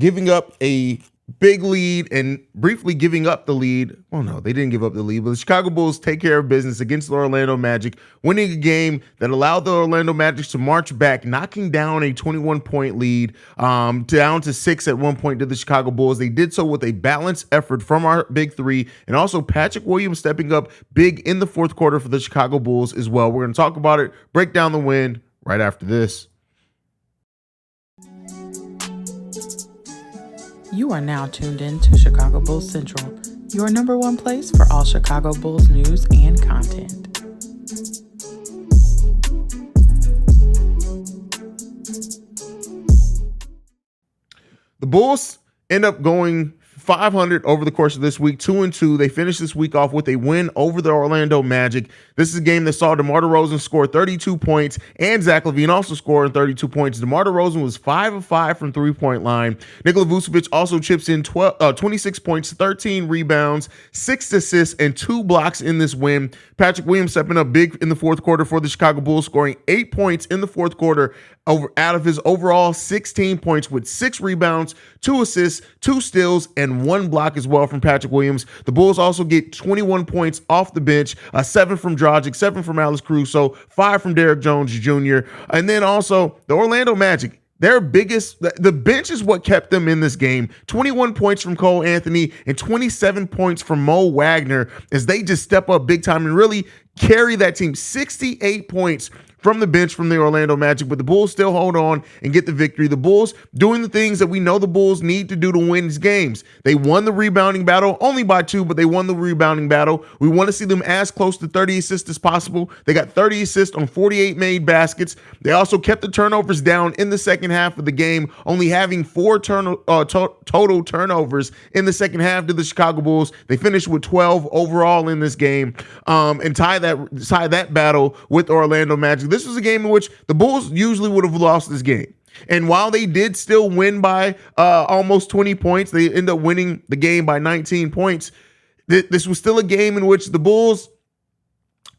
giving up a big lead and briefly giving up the lead. Oh no, they didn't give up the lead, but the Chicago Bulls take care of business against the Orlando Magic, winning a game that allowed the Orlando Magic to march back, knocking down a 21-point lead down to 6 at one point to the Chicago Bulls. They did so with a balanced effort from our big three, and also Patrick Williams stepping up big in the fourth quarter for the Chicago Bulls as well. We're going to talk about it, break down the win right after this. You are now tuned in to Chicago Bulls Central, your number one place for all Chicago Bulls news and content. The Bulls end up going 500 over the course of this week, 2-2. They finished this week off with a win over the Orlando Magic. This is a game that saw DeMar DeRozan score 32 points and Zach LaVine also scoring 32 points. DeMar DeRozan was 5 of 5 from three-point line. Nikola Vucevic also chips in 26 points, 13 rebounds, 6 assists, and 2 blocks in this win. Patrick Williams stepping up big in the fourth quarter for the Chicago Bulls, scoring 8 points in the fourth quarter out of his overall 16 points with 6 rebounds, 2 assists, 2 steals, and 1 block as well from Patrick Williams. The Bulls also get 21 points off the bench, 7 from Dragic, 7 from Alex Caruso, 5 from Derrick Jones Jr. And then also the Orlando Magic. The bench is what kept them in this game. 21 points from Cole Anthony and 27 points from Mo Wagner as they just step up big time and really carry that team. 68 points from the bench from the Orlando Magic, but the Bulls still hold on and get the victory. The Bulls doing the things that we know the Bulls need to do to win these games. They won the rebounding battle, only by 2, but they won the rebounding battle. We want to see them as close to 30 assists as possible. They got 30 assists on 48 made baskets. They also kept the turnovers down in the second half of the game, only having 4 total turnovers in the second half to the Chicago Bulls. They finished with 12 overall in this game and tie that battle with the Orlando Magic. This was a game in which the Bulls usually would have lost this game. And while they did still win by almost 20 points, they end up winning the game by 19 points. This was still a game in which the Bulls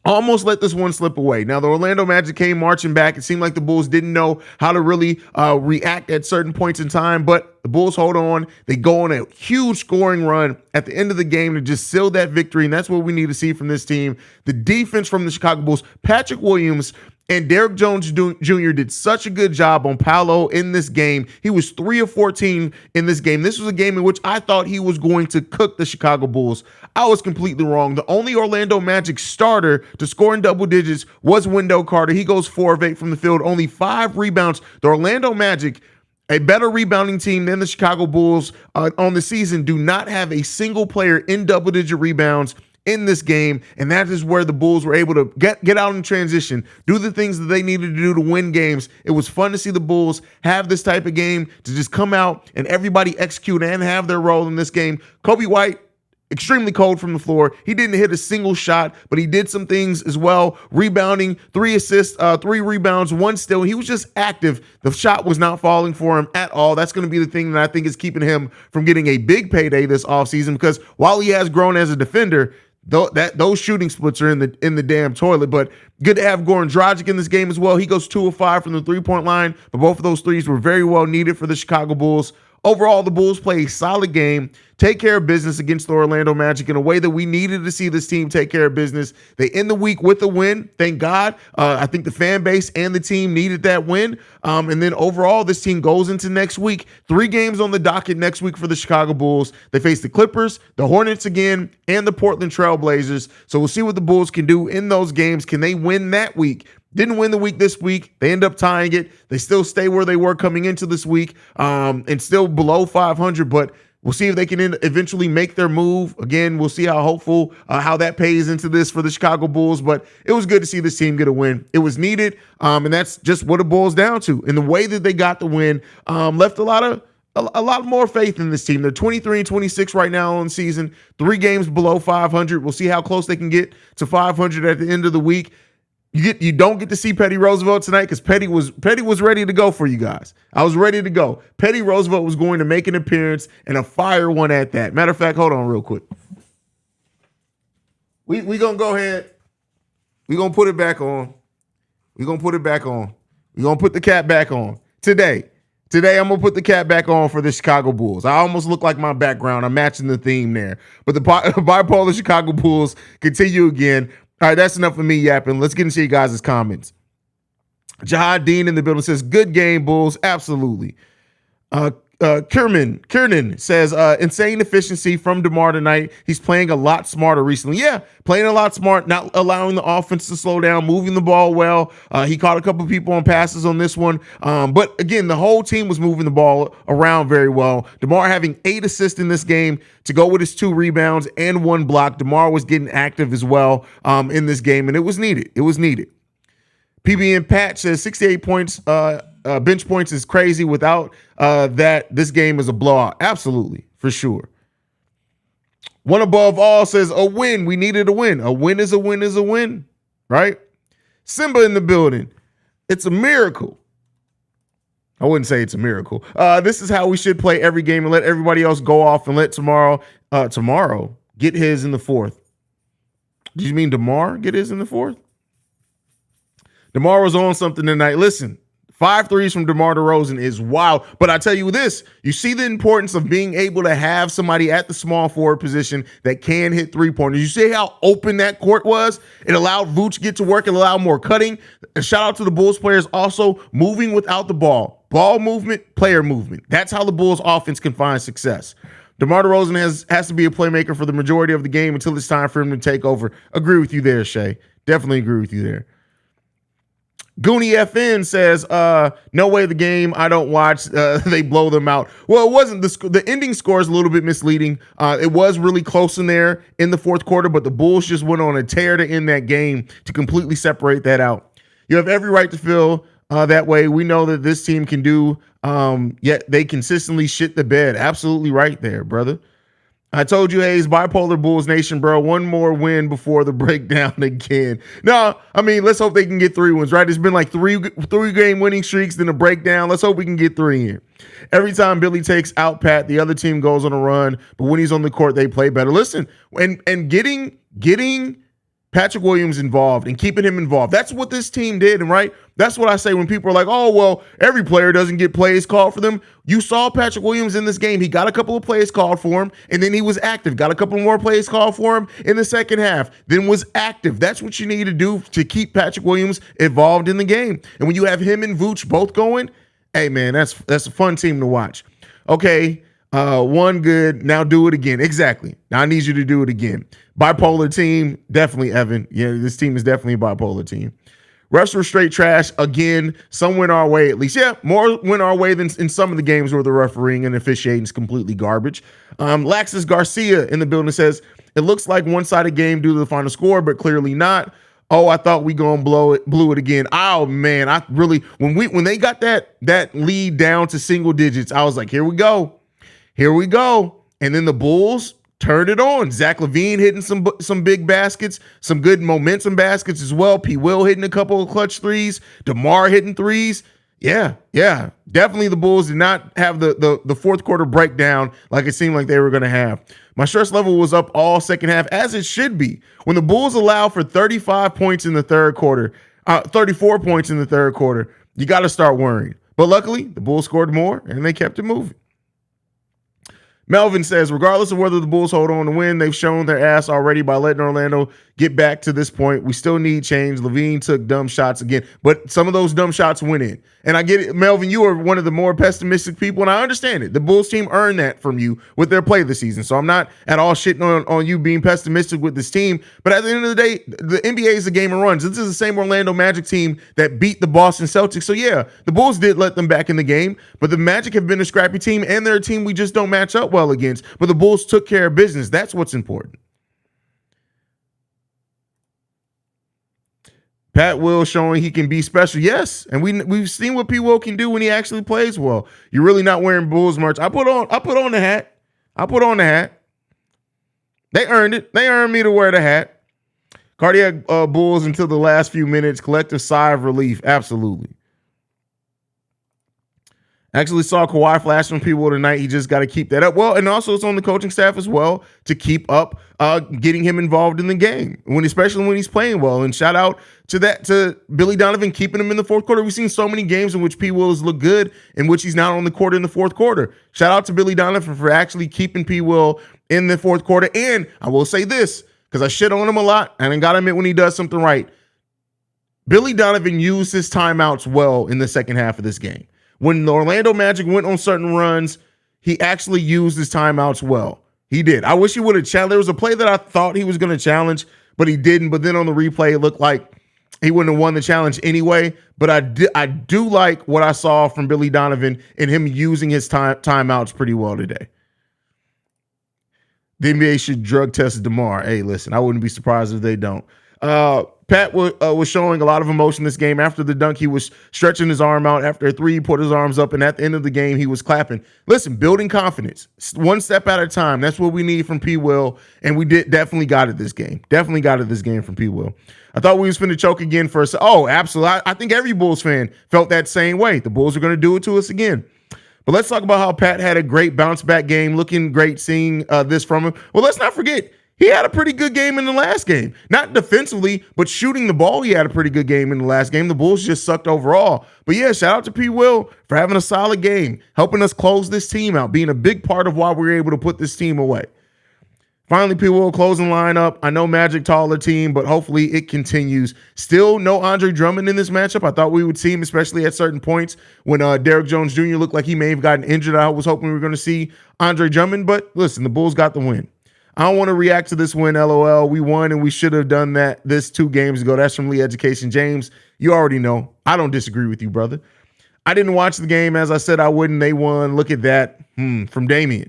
almost let this one slip away. Now, the Orlando Magic came marching back. It seemed like the Bulls didn't know how to really react at certain points in time, but the Bulls hold on. They go on a huge scoring run at the end of the game to just seal that victory, and that's what we need to see from this team. The defense from the Chicago Bulls, Patrick Williams and Derrick Jones Jr. did such a good job on Paolo in this game. He was 3 of 14 in this game. This was a game in which I thought he was going to cook the Chicago Bulls. I was completely wrong. The only Orlando Magic starter to score in double digits was Wendell Carter. He goes 4 of 8 from the field, only 5 rebounds. The Orlando Magic, a better rebounding team than the Chicago Bulls on the season, do not have a single player in double-digit rebounds in this game, and that is where the Bulls were able to get out in transition, do the things that they needed to do to win games. It was fun to see the Bulls have this type of game, to just come out and everybody execute and have their role in this game. Kobe White, extremely cold from the floor. He didn't hit a single shot, but he did some things as well. Rebounding, 3 assists, 3 rebounds, 1 steal. He was just active. The shot was not falling for him at all. That's going to be the thing that I think is keeping him from getting a big payday this offseason, because while he has grown as a defender, those shooting splits are in the damn toilet. But good to have Goran Dragic in this game as well. He goes 2 of 5 from the three-point line, but both of those threes were very well needed for the Chicago Bulls. Overall, the Bulls play a solid game, take care of business against the Orlando Magic in a way that we needed to see this team take care of business. They end the week with a win, thank God. I think the fan base and the team needed that win. And then overall, this team goes into next week. 3 games on the docket next week for the Chicago Bulls. They face the Clippers, the Hornets again, and the Portland Trail Blazers. So we'll see what the Bulls can do in those games. Can they win that week? Didn't win the week this week. They end up tying it. They still stay where they were coming into this week and still below 500, but we'll see if they can eventually make their move. Again, we'll see how hopeful, how that pays into this for the Chicago Bulls, but it was good to see this team get a win. It was needed, and that's just what it boils down to. And the way that they got the win left a lot more faith in this team. They're 23-26 right now on the season, 3 games below 500. We'll see how close they can get to 500 at the end of the week. You don't get to see Petty Roosevelt tonight because Petty was ready to go for you guys. I was ready to go. Petty Roosevelt was going to make an appearance, and a fire one at that. Matter of fact, hold on real quick. We gonna go ahead. We gonna put it back on. We gonna put it back on. We gonna put the cap back on today. Today, I'm going to put the cap back on for the Chicago Bulls. I almost look like my background. I'm matching the theme there. But the bipolar Chicago Bulls continue again. All right, that's enough of me yapping. Let's get into you guys' comments. Jihad Dean in the building says, good game, Bulls. Absolutely. Kiernan says, insane efficiency from DeMar tonight. He's playing a lot smarter recently. Yeah, playing a lot smart, not allowing the offense to slow down, moving the ball well. He caught a couple people on passes on this one. But again, the whole team was moving the ball around very well. DeMar having 8 assists in this game to go with his 2 rebounds and 1 block. DeMar was getting active as well in this game, and it was needed. It was needed. PBN Pat says 68 points, bench points is crazy. Without that, this game is a blowout. Absolutely, for sure. One above all says a win. We needed a win. A win is a win is a win, right? Simba in the building. It's a miracle. I wouldn't say it's a miracle. This is how we should play every game and let everybody else go off and let tomorrow get his in the 4th. Did you mean DeMar get his in the 4th? DeMar was on something tonight. Listen, 5 threes from DeMar DeRozan is wild. But I tell you this, you see the importance of being able to have somebody at the small forward position that can hit 3-pointers. You see how open that court was? It allowed Vooch to get to work. It allowed more cutting. And shout out to the Bulls players also moving without the ball. Ball movement, player movement. That's how the Bulls offense can find success. DeMar DeRozan has to be a playmaker for the majority of the game until it's time for him to take over. Agree with you there, Shay. Definitely agree with you there. Goonie FN says, no way the game I don't watch, they blow them out. Well, it wasn't. The ending score is a little bit misleading. It was really close in there in the 4th quarter, but the Bulls just went on a tear to end that game to completely separate that out. You have every right to feel that way. We know that this team can do, yet they consistently shit the bed. Absolutely right there, brother. I told you, Haize, bipolar Bulls Nation, bro. One more win before the breakdown again. No, I mean, let's hope they can get 3 wins, right? It's been like three game winning streaks, then a breakdown. Let's hope we can get 3 in. Every time Billy takes out Pat, the other team goes on a run, but when he's on the court, they play better. Listen, and getting Patrick Williams involved and keeping him involved. That's what this team did, and right? That's what I say when people are like, oh, well, every player doesn't get plays called for them. You saw Patrick Williams in this game. He got a couple of plays called for him, and then he was active. Got a couple more plays called for him in the second half, then was active. That's what you need to do to keep Patrick Williams involved in the game. And when you have him and Vooch both going, hey, man, that's a fun team to watch. Okay, one good. Now do it again. Exactly. Now I need you to do it again. Bipolar team, definitely, Evan. Yeah, this team is definitely a bipolar team. Refs were straight trash. Again, some went our way at least. Yeah, more went our way than in some of the games where the refereeing and officiating is completely garbage. Laxus Garcia in the building says, it looks like one-sided game due to the final score, but clearly not. Oh, I thought we gonna blew it again. Oh man, I really when they got that lead down to single digits, I was like, here we go. And then the Bulls turned it on. Zach LaVine hitting some big baskets, some good momentum baskets as well. P. Will hitting a couple of clutch threes. DeMar hitting threes. Yeah. Definitely the Bulls did not have the 4th quarter breakdown like it seemed like they were going to have. My stress level was up all second half, as it should be. When the Bulls allow for 35 points in the 3rd quarter, 34 points in the 3rd quarter, you got to start worrying. But luckily, the Bulls scored more, and they kept it moving. Melvin says, regardless of whether the Bulls hold on to win, they've shown their ass already by letting Orlando get back to this point. We still need change. LaVine took dumb shots again, but some of those dumb shots went in. And I get it, Melvin, you are one of the more pessimistic people, and I understand it. The Bulls team earned that from you with their play this season, so I'm not at all shitting on you being pessimistic with this team. But at the end of the day, the NBA is a game of runs. This is the same Orlando Magic team that beat the Boston Celtics. So yeah, the Bulls did let them back in the game, but the Magic have been a scrappy team, and they're a team we just don't match up well against. But the Bulls took care of business. That's what's important. Pat Will showing he can be special. Yes, and we've seen what P. Will can do when he actually plays well. You're really not wearing Bulls merch. I put on the hat. They earned it. They earned me to wear the hat. Cardiac Bulls until the last few minutes. Collective sigh of relief. Absolutely. Actually saw Kawhi flash from people tonight. He just got to keep that up. Well, and also it's on the coaching staff as well to keep up getting him involved in the game, especially when he's playing well. And shout out to Billy Donovan keeping him in the fourth quarter. We've seen so many games in which P. Will has looked good, in which he's not on the court in the fourth quarter. Shout out to Billy Donovan for actually keeping P. Will in the fourth quarter. And I will say this, because I shit on him a lot, and I got to admit when he does something right. Billy Donovan used his timeouts well in the second half of this game. When the Orlando Magic went on certain runs, he actually used his timeouts well. He did. I wish he would have challenged. There was a play that I thought he was going to challenge, but he didn't. But then on the replay, it looked like he wouldn't have won the challenge anyway. But I do like what I saw from Billy Donovan and him using his timeouts pretty well today. The NBA should drug test DeMar. Hey, listen, I wouldn't be surprised if they don't. Pat was showing a lot of emotion this game. After the dunk, he was stretching his arm out. After a three, he put his arms up. And at the end of the game, he was clapping. Listen, building confidence. One step at a time. That's what we need from P. Will. And we definitely got it this game. Definitely got it this game from P. Will. I thought we was finna choke again first. Oh, absolutely. I think every Bulls fan felt that same way. The Bulls are going to do it to us again. But let's talk about how Pat had a great bounce back game. Looking great seeing this from him. Well, let's not forget, he had a pretty good game in the last game. Not defensively, but shooting the ball, he had a pretty good game in the last game. The Bulls just sucked overall. But yeah, shout out to P. Will for having a solid game, helping us close this team out, being a big part of why we were able to put this team away. Finally, P. Will closing lineup. I know Magic taller team, but hopefully it continues. Still no Andre Drummond in this matchup. I thought we would see him, especially at certain points when Derrick Jones Jr. looked like he may have gotten injured. I was hoping we were going to see Andre Drummond, but listen, the Bulls got the win. I don't want to react to this win, LOL. We won and we should have done this 2 games ago. That's from Lee Education. James, you already know. I don't disagree with you, brother. I didn't watch the game as I said I wouldn't. They won. Look at that. From Damien.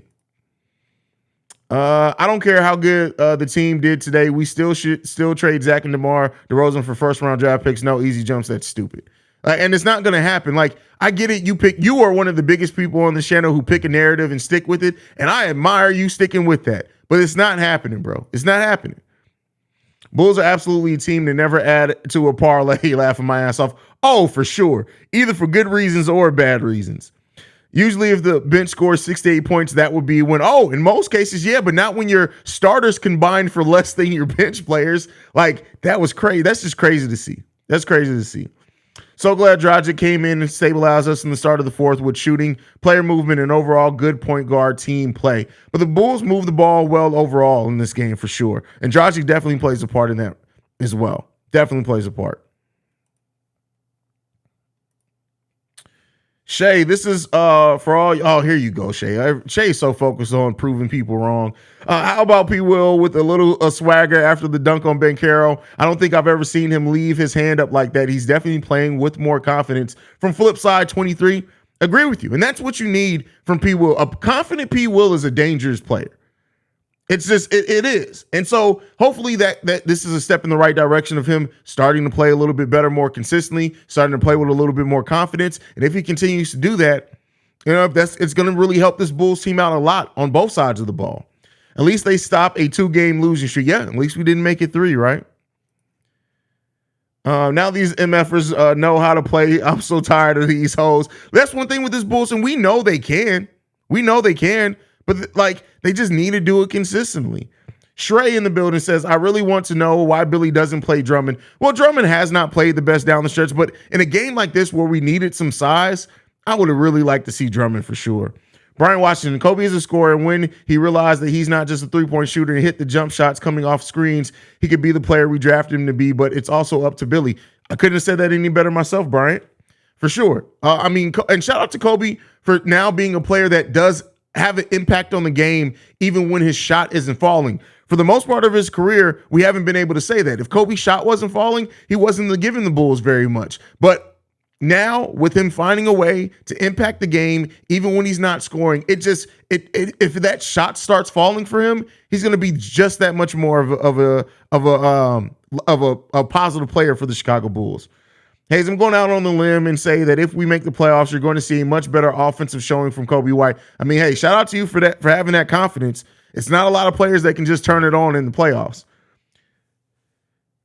I don't care how good the team did today. We should trade Zach and DeMar DeRozan for first-round draft picks. No easy jumps. That's stupid. And it's not going to happen. Like, I get it. You are one of the biggest people on the channel who pick a narrative and stick with it. And I admire you sticking with that. But it's not happening, bro. It's not happening. Bulls are absolutely a team that never add to a parlay, laughing my ass off. Oh, for sure. Either for good reasons or bad reasons. Usually if the bench scores 6 to 8 points, that would be when, in most cases, yeah, but not when your starters combined for less than your bench players. Like, that was crazy. That's just crazy to see. That's crazy to see. So glad Dragic came in and stabilized us in the start of the fourth with shooting, player movement, and overall good point guard team play. But the Bulls moved the ball well overall in this game for sure. And Dragic definitely plays a part in that as well. Definitely plays a part. Shay, this is for all. Oh, here you go, Shay. Shay's so focused on proving people wrong. How about P. Will with a little swagger after the dunk on Ben Carroll? I don't think I've ever seen him leave his hand up like that. He's definitely playing with more confidence. From flip side 23, agree with you. And that's what you need from P. Will. A confident P. Will is a dangerous player. It's just, it is. And so hopefully that this is a step in the right direction of him starting to play a little bit better, more consistently, starting to play with a little bit more confidence. And if he continues to do that, it's going to really help this Bulls team out a lot on both sides of the ball. At least they stop a 2-game losing streak. Yeah, at least we didn't make it 3, right? Now these MFers know how to play. I'm so tired of these hoes. That's one thing with this Bulls, and we know they can. But they just need to do it consistently. Shrey in the building says, I really want to know why Billy doesn't play Drummond. Well, Drummond has not played the best down the stretch, but in a game like this where we needed some size, I would have really liked to see Drummond for sure. Brian Washington, Kobe is a scorer, and when he realized that he's not just a three-point shooter and hit the jump shots coming off screens, he could be the player we drafted him to be, but it's also up to Billy. I couldn't have said that any better myself, Brian, for sure. And shout out to Kobe for now being a player that does have an impact on the game even when his shot isn't falling. For the most part of his career, we haven't been able to say that. If Kobe's shot wasn't falling, he wasn't giving the Bulls very much. But now, with him finding a way to impact the game, even when he's not scoring, if that shot starts falling for him, he's going to be just that much more of a positive player for the Chicago Bulls. Haize, I'm going out on the limb and say that if we make the playoffs, you're going to see a much better offensive showing from Kobe White. I mean, hey, shout out to you for having that confidence. It's not a lot of players that can just turn it on in the playoffs.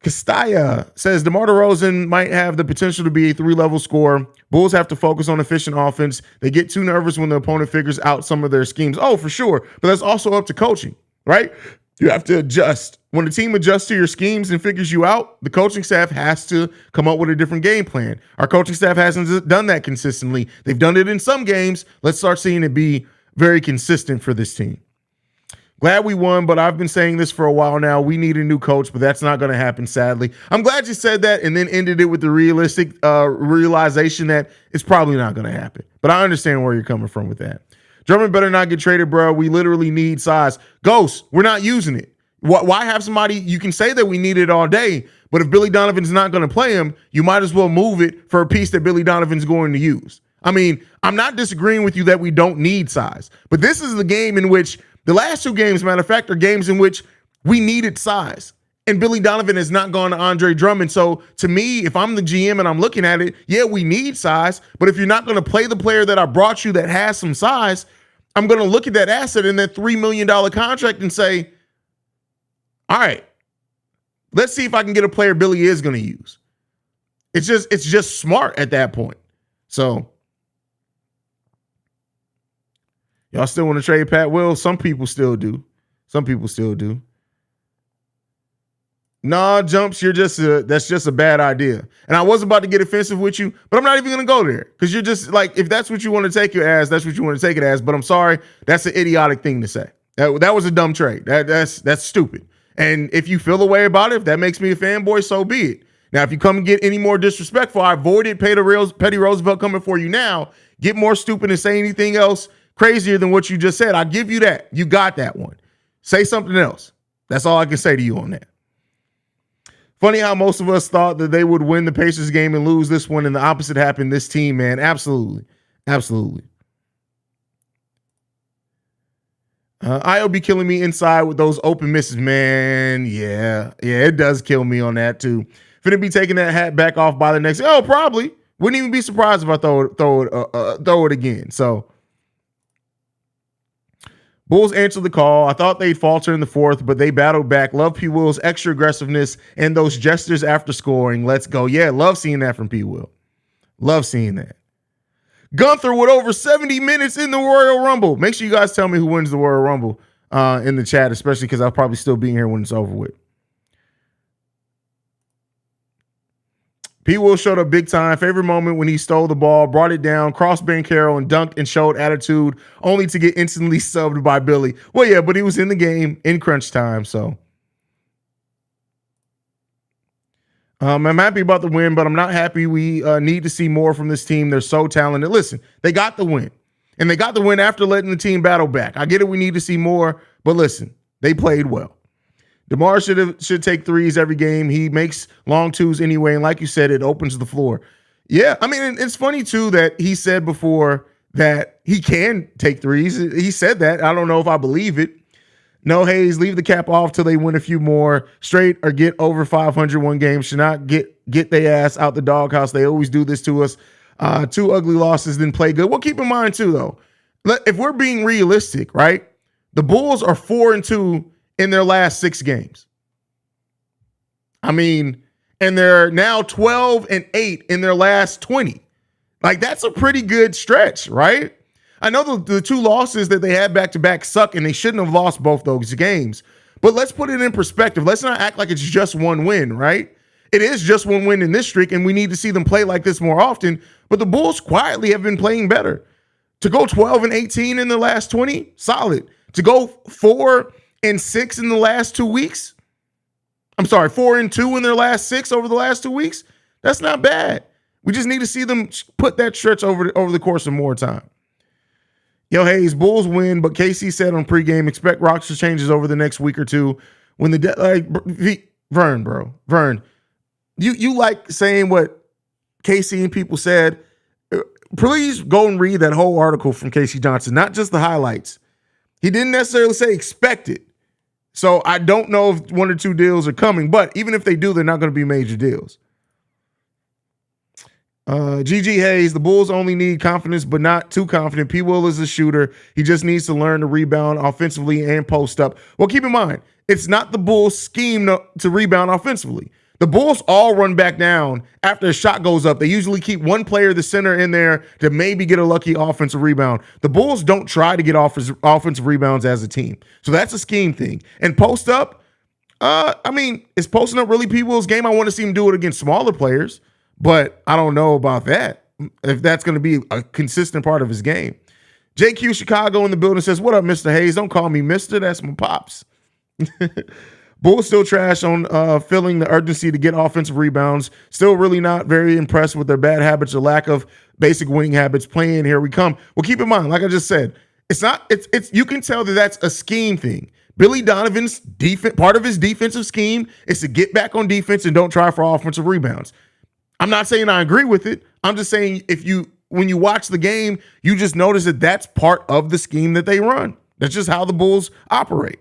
Castilla says DeMar DeRozan might have the potential to be a 3-level scorer. Bulls have to focus on efficient offense. They get too nervous when the opponent figures out some of their schemes. Oh, for sure. But that's also up to coaching, right? You have to adjust. When the team adjusts to your schemes and figures you out, the coaching staff has to come up with a different game plan. Our coaching staff hasn't done that consistently. They've done it in some games. Let's start seeing it be very consistent for this team. Glad we won, but I've been saying this for a while now. We need a new coach, but that's not going to happen, sadly. I'm glad you said that and then ended it with the realistic realization that it's probably not going to happen. But I understand where you're coming from with that. Drummond better not get traded, bro. We literally need size. Ghost, we're not using it. Why have somebody? You can say that we need it all day, but if Billy Donovan's not going to play him, you might as well move it for a piece that Billy Donovan's going to use. I mean, I'm not disagreeing with you that we don't need size, but this is the game in which the last 2 games, matter of fact, are games in which we needed size. And Billy Donovan has not gone to Andre Drummond. So to me, if I'm the GM and I'm looking at it, yeah, we need size. But if you're not going to play the player that I brought you that has some size, I'm going to look at that asset in that $3 million contract and say, all right, let's see if I can get a player Billy is going to use. It's just smart at that point. So y'all still want to trade Pat Will? Some people still do. Nah, Jumps, that's just a bad idea. And I was about to get offensive with you, but I'm not even going to go there because you're just like, if that's what you want to take it as, that's what you want to take it as. But I'm sorry, that's an idiotic thing to say. That was a dumb trade. That's stupid. And if you feel a way about it, if that makes me a fanboy, so be it. Now, if you come and get any more disrespectful, I avoided Petty Roosevelt coming for you now. Get more stupid and say anything else crazier than what you just said. I'll give you that. You got that one. Say something else. That's all I can say to you on that. Funny how most of us thought that they would win the Pacers game and lose this one, and the opposite happened this team, man. Absolutely. I'll be killing me inside with those open misses, man. Yeah, it does kill me on that too. Finna be taking that hat back off by the next. Oh, probably. Wouldn't even be surprised if I throw it again. So Bulls answered the call. I thought they'd falter in the 4th, but they battled back. Love P. Will's extra aggressiveness and those gestures after scoring. Let's go. Yeah, love seeing that from P. Will. Love seeing that. Gunther with over 70 minutes in the Royal Rumble. Make sure you guys tell me who wins the Royal Rumble in the chat, especially because I'll probably still be here when it's over with. P. Will showed up big time. Favorite moment when he stole the ball, brought it down, crossed Ben Carroll, and dunked and showed attitude, only to get instantly subbed by Billy. Well, yeah, but he was in the game in crunch time, so. I'm happy about the win, but I'm not happy. We need to see more from this team. They're so talented. Listen, they got the win, and they got the win after letting the team battle back. I get it. We need to see more, but listen, they played well. DeMar should take threes every game. He makes long twos anyway, and like you said, it opens the floor. Yeah, I mean, it's funny too that he said before that he can take threes. He said that. I don't know if I believe it. No, Haize, leave the cap off till they win a few more straight or get over 500 one game. Should not get their ass out the doghouse. They always do this to us. 2 ugly losses, then play good. Well, keep in mind too, though, if we're being realistic, right? The Bulls are 4-2 in their last 6 games. I mean, and they're now 12-8 in their last 20. Like, that's a pretty good stretch, right? I know the 2 losses that they had back-to-back suck, and they shouldn't have lost both those games. But let's put it in perspective. Let's not act like it's just one win, right? It is just one win in this streak, and we need to see them play like this more often. But the Bulls quietly have been playing better. To go 12-18 in the last 20, solid. To go 4-6 in the last 2 weeks. I'm sorry, 4-2 in their last 6 over the last 2 weeks. That's not bad. We just need to see them put that stretch over the course of more time. Yo, Haize, Bulls win, but KC said on pregame, expect roster changes over the next week or two. When Vern, you like saying what KC and people said. Please go and read that whole article from Casey Johnson, not just the highlights. He didn't necessarily say expect it. So I don't know if 1 or 2 deals are coming, but even if they do, they're not going to be major deals. GG Haize, the Bulls only need confidence, but not too confident. P. Will is a shooter. He just needs to learn to rebound offensively and post up. Well, keep in mind, it's not the Bulls' scheme to rebound offensively. The Bulls all run back down after a shot goes up. They usually keep one player, the center, in there to maybe get a lucky offensive rebound. The Bulls don't try to get offensive rebounds as a team. So that's a scheme thing. And post up, is posting up really P-Will's game? I want to see him do it against smaller players, but I don't know about that, if that's going to be a consistent part of his game. JQ Chicago in the building says, what up, Mr. Haize? Don't call me Mr. That's my pops. Bulls still trash on feeling the urgency to get offensive rebounds. Still really not very impressed with their bad habits or lack of basic winning habits. Playing, here we come. Well, keep in mind, like I just said, it's you can tell that that's a scheme thing. Billy Donovan's part of his defensive scheme is to get back on defense and don't try for offensive rebounds. I'm not saying I agree with it. I'm just saying when you watch the game, you just notice that that's part of the scheme that they run. That's just how the Bulls operate.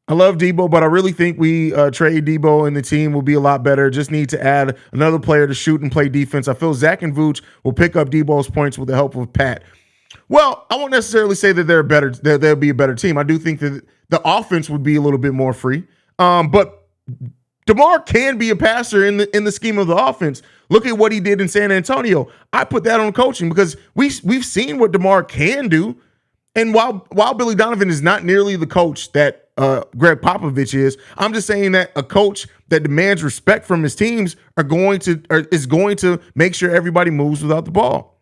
I love Debo, but I really think we trade Debo and the team will be a lot better. Just need to add another player to shoot and play defense. I feel Zach and Vooch will pick up Debo's points with the help of Pat. Well, I won't necessarily say that they're better. They'll be a better team. I do think that the offense would be a little bit more free. But DeMar can be a passer in the scheme of the offense. Look at what he did in San Antonio. I put that on coaching because we've seen what DeMar can do. And while Billy Donovan is not nearly the coach that Greg Popovich is, I'm just saying that a coach that demands respect from his teams is going to make sure everybody moves without the ball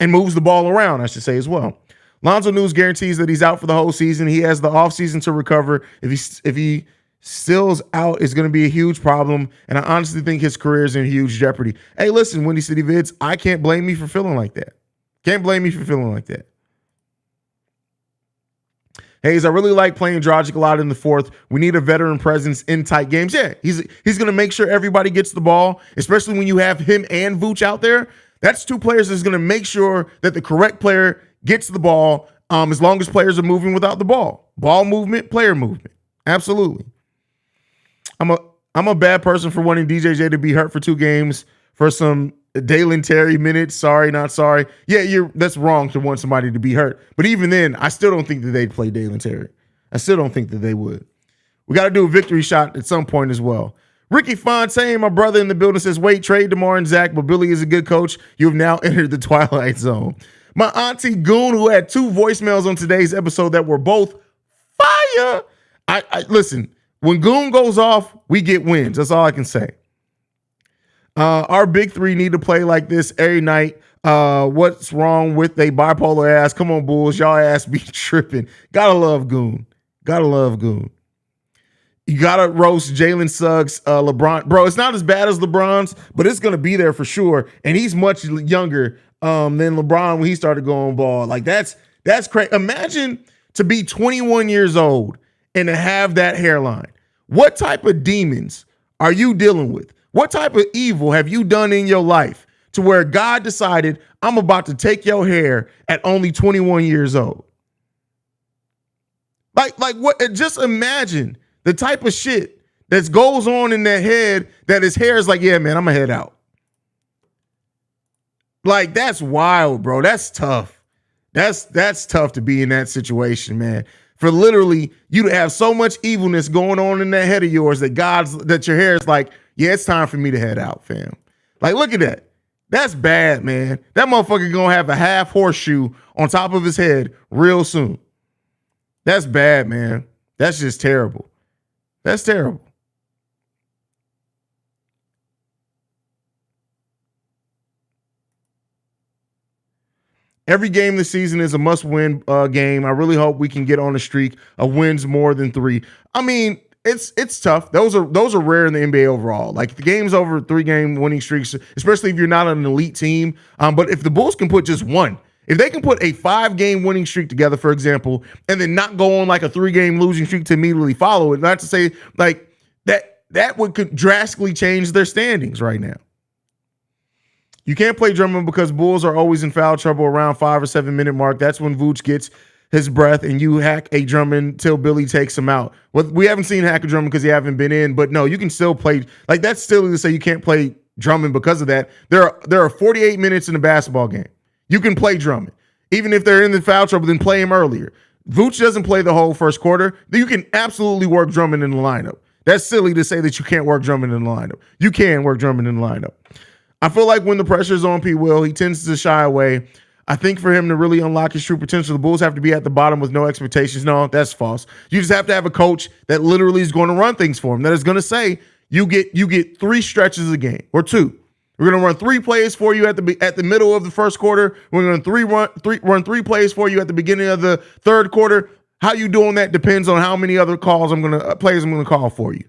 and moves the ball around, I should say, as well. Lonzo News guarantees that he's out for the whole season. He has the offseason to recover. If he still's out, it's going to be a huge problem, and I honestly think his career is in huge jeopardy. Hey, listen, Windy City Vids, I can't blame me for feeling like that. Can't blame me for feeling like that. Haize, I really like playing Dragic a lot in the fourth. We need a veteran presence in tight games. Yeah, he's going to make sure everybody gets the ball, especially when you have him and Vooch out there. That's two players that's going to make sure that the correct player gets the ball as long as players are moving without the ball. Ball movement, player movement. Absolutely. I'm a bad person for wanting DJJ to be hurt for 2 games for some Dalen Terry minutes. Sorry, not sorry. Yeah, that's wrong to want somebody to be hurt. But even then, I still don't think that they'd play Dalen Terry. I still don't think that they would. We got to do a victory shot at some point as well. Ricky Fontaine, my brother in the building, says, wait, trade DeMar and Zach, but Billy is a good coach. You have now entered the twilight zone. My auntie Goon, who had 2 voicemails on today's episode that were both fire. I listen, when Goon goes off, we get wins. That's all I can say. Our big 3 need to play like this every night. What's wrong with they bipolar ass? Come on, Bulls. Y'all ass be tripping. Gotta love Goon. Gotta love Goon. You gotta roast Jalen Suggs, LeBron. Bro, it's not as bad as LeBron's, but it's gonna be there for sure. And he's much younger than LeBron when he started going ball. Like that's crazy. Imagine to be 21 years old and to have that hairline. What type of demons are you dealing with? What type of evil have you done in your life to where God decided, I'm about to take your hair at only 21 years old? Like what? Just imagine the type of shit that goes on in that head that his hair is like, yeah, man, I'm gonna head out. Like, that's wild, bro. That's tough. That's tough to be in that situation, man. For literally you to have so much evilness going on in that head of yours that your hair is like, yeah, it's time for me to head out, fam. Like, look at that. That's bad, man. That motherfucker gonna have a half horseshoe on top of his head real soon. That's bad, man. That's just terrible. That's terrible. Every game this season is a must-win game. I really hope we can get on a streak of wins more than 3. I mean, it's tough. Those are rare in the NBA overall. Like, the games over 3-game winning streaks, especially if you're not an elite team. But if the Bulls can put just one, if they can put a 5-game winning streak together, for example, and then not go on like a 3-game losing streak to immediately follow it, not to say like that would drastically change their standings right now. You can't play Drummond because Bulls are always in foul trouble around 5 or 7 minute mark. That's when Vooch gets his breath and you hack a Drummond till Billy takes him out. Well, we haven't seen hack a Drummond because he haven't been in, but no, you can still play. Like, that's still to say you can't play Drummond because of that. There are 48 minutes in a basketball game. You can play Drummond. Even if they're in the foul trouble, then play him earlier. Vooch doesn't play the whole first quarter, then you can absolutely work Drummond in the lineup. That's silly to say that you can't work Drummond in the lineup. You can work Drummond in the lineup. I feel like when the pressure's on P. Will, he tends to shy away. I think for him to really unlock his true potential, the Bulls have to be at the bottom with no expectations. No, that's false. You just have to have a coach that literally is going to run things for him, that is going to say, you get 3 stretches a game or 2. We're going to run 3 plays for you at the middle of the first quarter. We're going to run 3 plays for you at the beginning of the third quarter. How you doing that depends on how many other plays I'm going to call for you.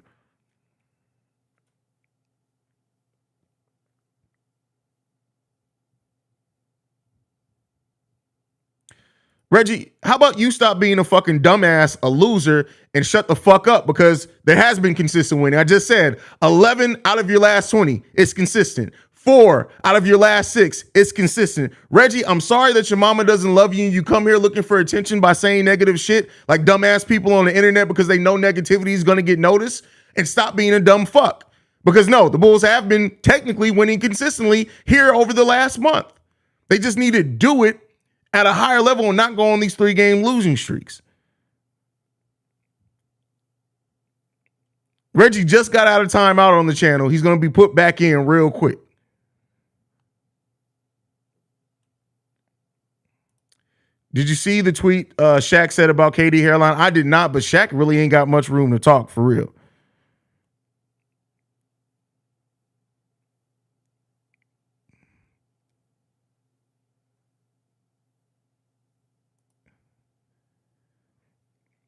Reggie, how about you stop being a fucking dumbass, a loser, and shut the fuck up, because there has been consistent winning. I just said 11 out of your last 20 is consistent. 4 out of your last 6 is consistent. Reggie, I'm sorry that your mama doesn't love you and you come here looking for attention by saying negative shit like dumbass people on the internet because they know negativity is going to get noticed, and stop being a dumb fuck. Because no, the Bulls have been technically winning consistently here over the last month. They just need to do it at a higher level and not go on these 3-game losing streaks. Reggie just got out of timeout on the channel. He's going to be put back in real quick. Did you see the tweet Shaq said about KD hairline? I did not, but Shaq really ain't got much room to talk, for real.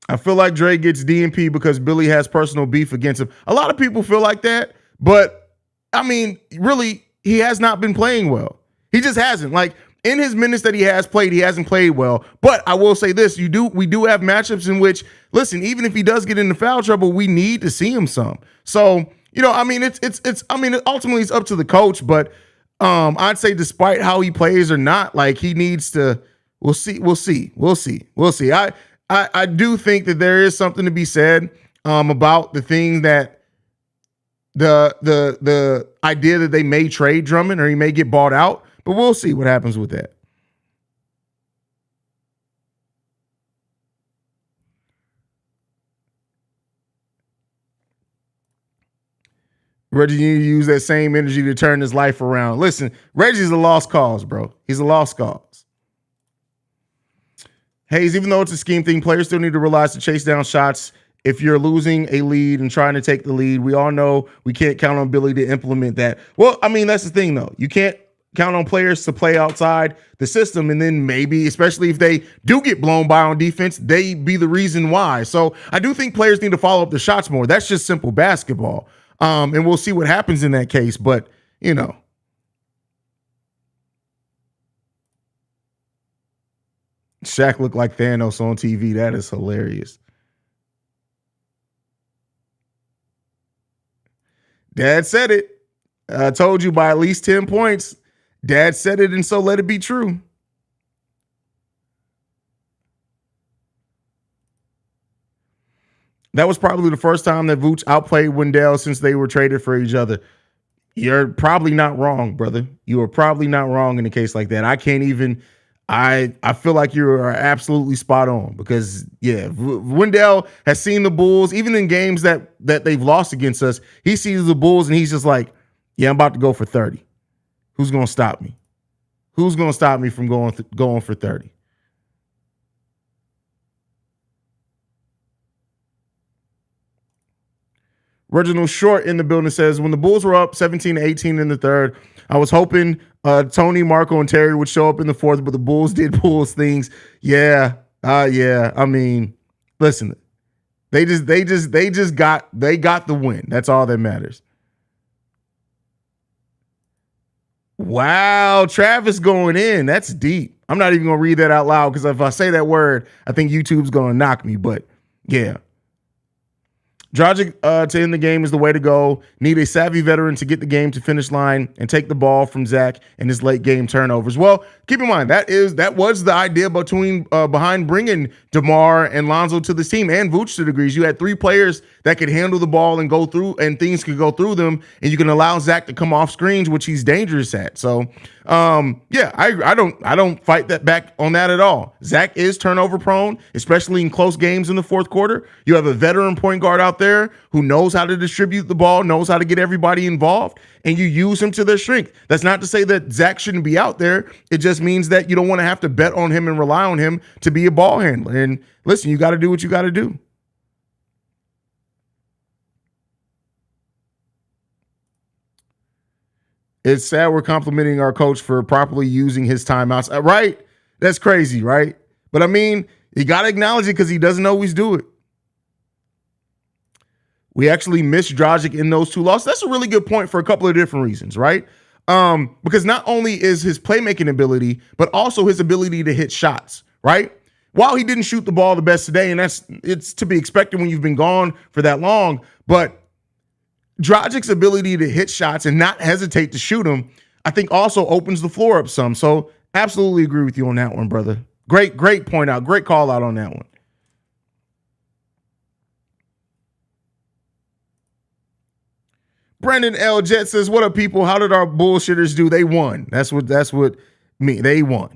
I feel like Dre gets DNP because Billy has personal beef against him. A lot of people feel like that, but I mean, really, he has not been playing well. He just hasn't. Like, in his minutes that he has played, he hasn't played well. But I will say this, we do have matchups in which, listen, even if he does get into foul trouble, we need to see him some. So, I mean, ultimately it's up to the coach, but I'd say despite how he plays or not, like, he needs to, we'll see. I do think that there is something to be said about the thing that the idea that they may trade Drummond or he may get bought out, but we'll see what happens with that. Reggie, you need to use that same energy to turn his life around. Listen, Reggie's a lost cause, bro. He's a lost cause. Haize, even though it's a scheme thing, players still need to realize to chase down shots. If you're losing a lead and trying to take the lead, we all know we can't count on Billy to implement that. Well, I mean, that's the thing, though. You can't count on players to play outside the system, and then maybe, especially if they do get blown by on defense, they be the reason why. So I do think players need to follow up the shots more. That's just simple basketball. And we'll see what happens in that case. But, Shaq looked like Thanos on TV. That is hilarious. Dad said it. I told you by at least 10 points. Dad said it, and so let it be true. That was probably the first time that Vooch outplayed Wendell since they were traded for each other. You're probably not wrong, brother. You are probably not wrong in a case like that. I feel like you are absolutely spot on because, Wendell has seen the Bulls, even in games that they've lost against us. He sees the Bulls and he's just like, I'm about to go for 30. Who's going to stop me? Who's going to stop me from going for 30? Reginald Short in the building says, when the Bulls were up 17-18 in the third, I was hoping Tony, Marco, and Terry would show up in the fourth, but the Bulls did Bulls things. Yeah. I mean, listen, they got the win. That's all that matters. Wow, Travis going in. That's deep. I'm not even going to read that out loud because if I say that word, I think YouTube's going to knock me. But yeah. Dragic to end the game is the way to go. Need a savvy veteran to get the game to finish line and take the ball from Zach and his late game turnovers. Well, keep in mind that was the idea behind bringing DeMar and Lonzo to this team, and Vooch to degrees. You had three players that could handle the ball and go through, and things could go through them, and you can allow Zach to come off screens, which he's dangerous at. So, I don't fight that back on that at all. Zach is turnover prone, especially in close games in the fourth quarter. You have a veteran point guard out there who knows how to distribute the ball, knows how to get everybody involved, and you use him to their strength. That's not to say that Zach shouldn't be out there. It just means that you don't want to have to bet on him and rely on him to be a ball handler. And listen, you got to do what you got to do. It's sad we're complimenting our coach for properly using his timeouts. Right? That's crazy, right? But I mean, you got to acknowledge it because he doesn't always do it. We actually missed Dragic in those two losses. That's a really good point for a couple of different reasons, right? Because not only is his playmaking ability, but also his ability to hit shots, right? While he didn't shoot the ball the best today, and it's to be expected when you've been gone for that long, but Dragic's ability to hit shots and not hesitate to shoot them, I think also opens the floor up some. So absolutely agree with you on that one, brother. Great point out. Great call out on that one. Brendan L. Jet says, what up, people? How did our bullshitters do? They won. That's what they won.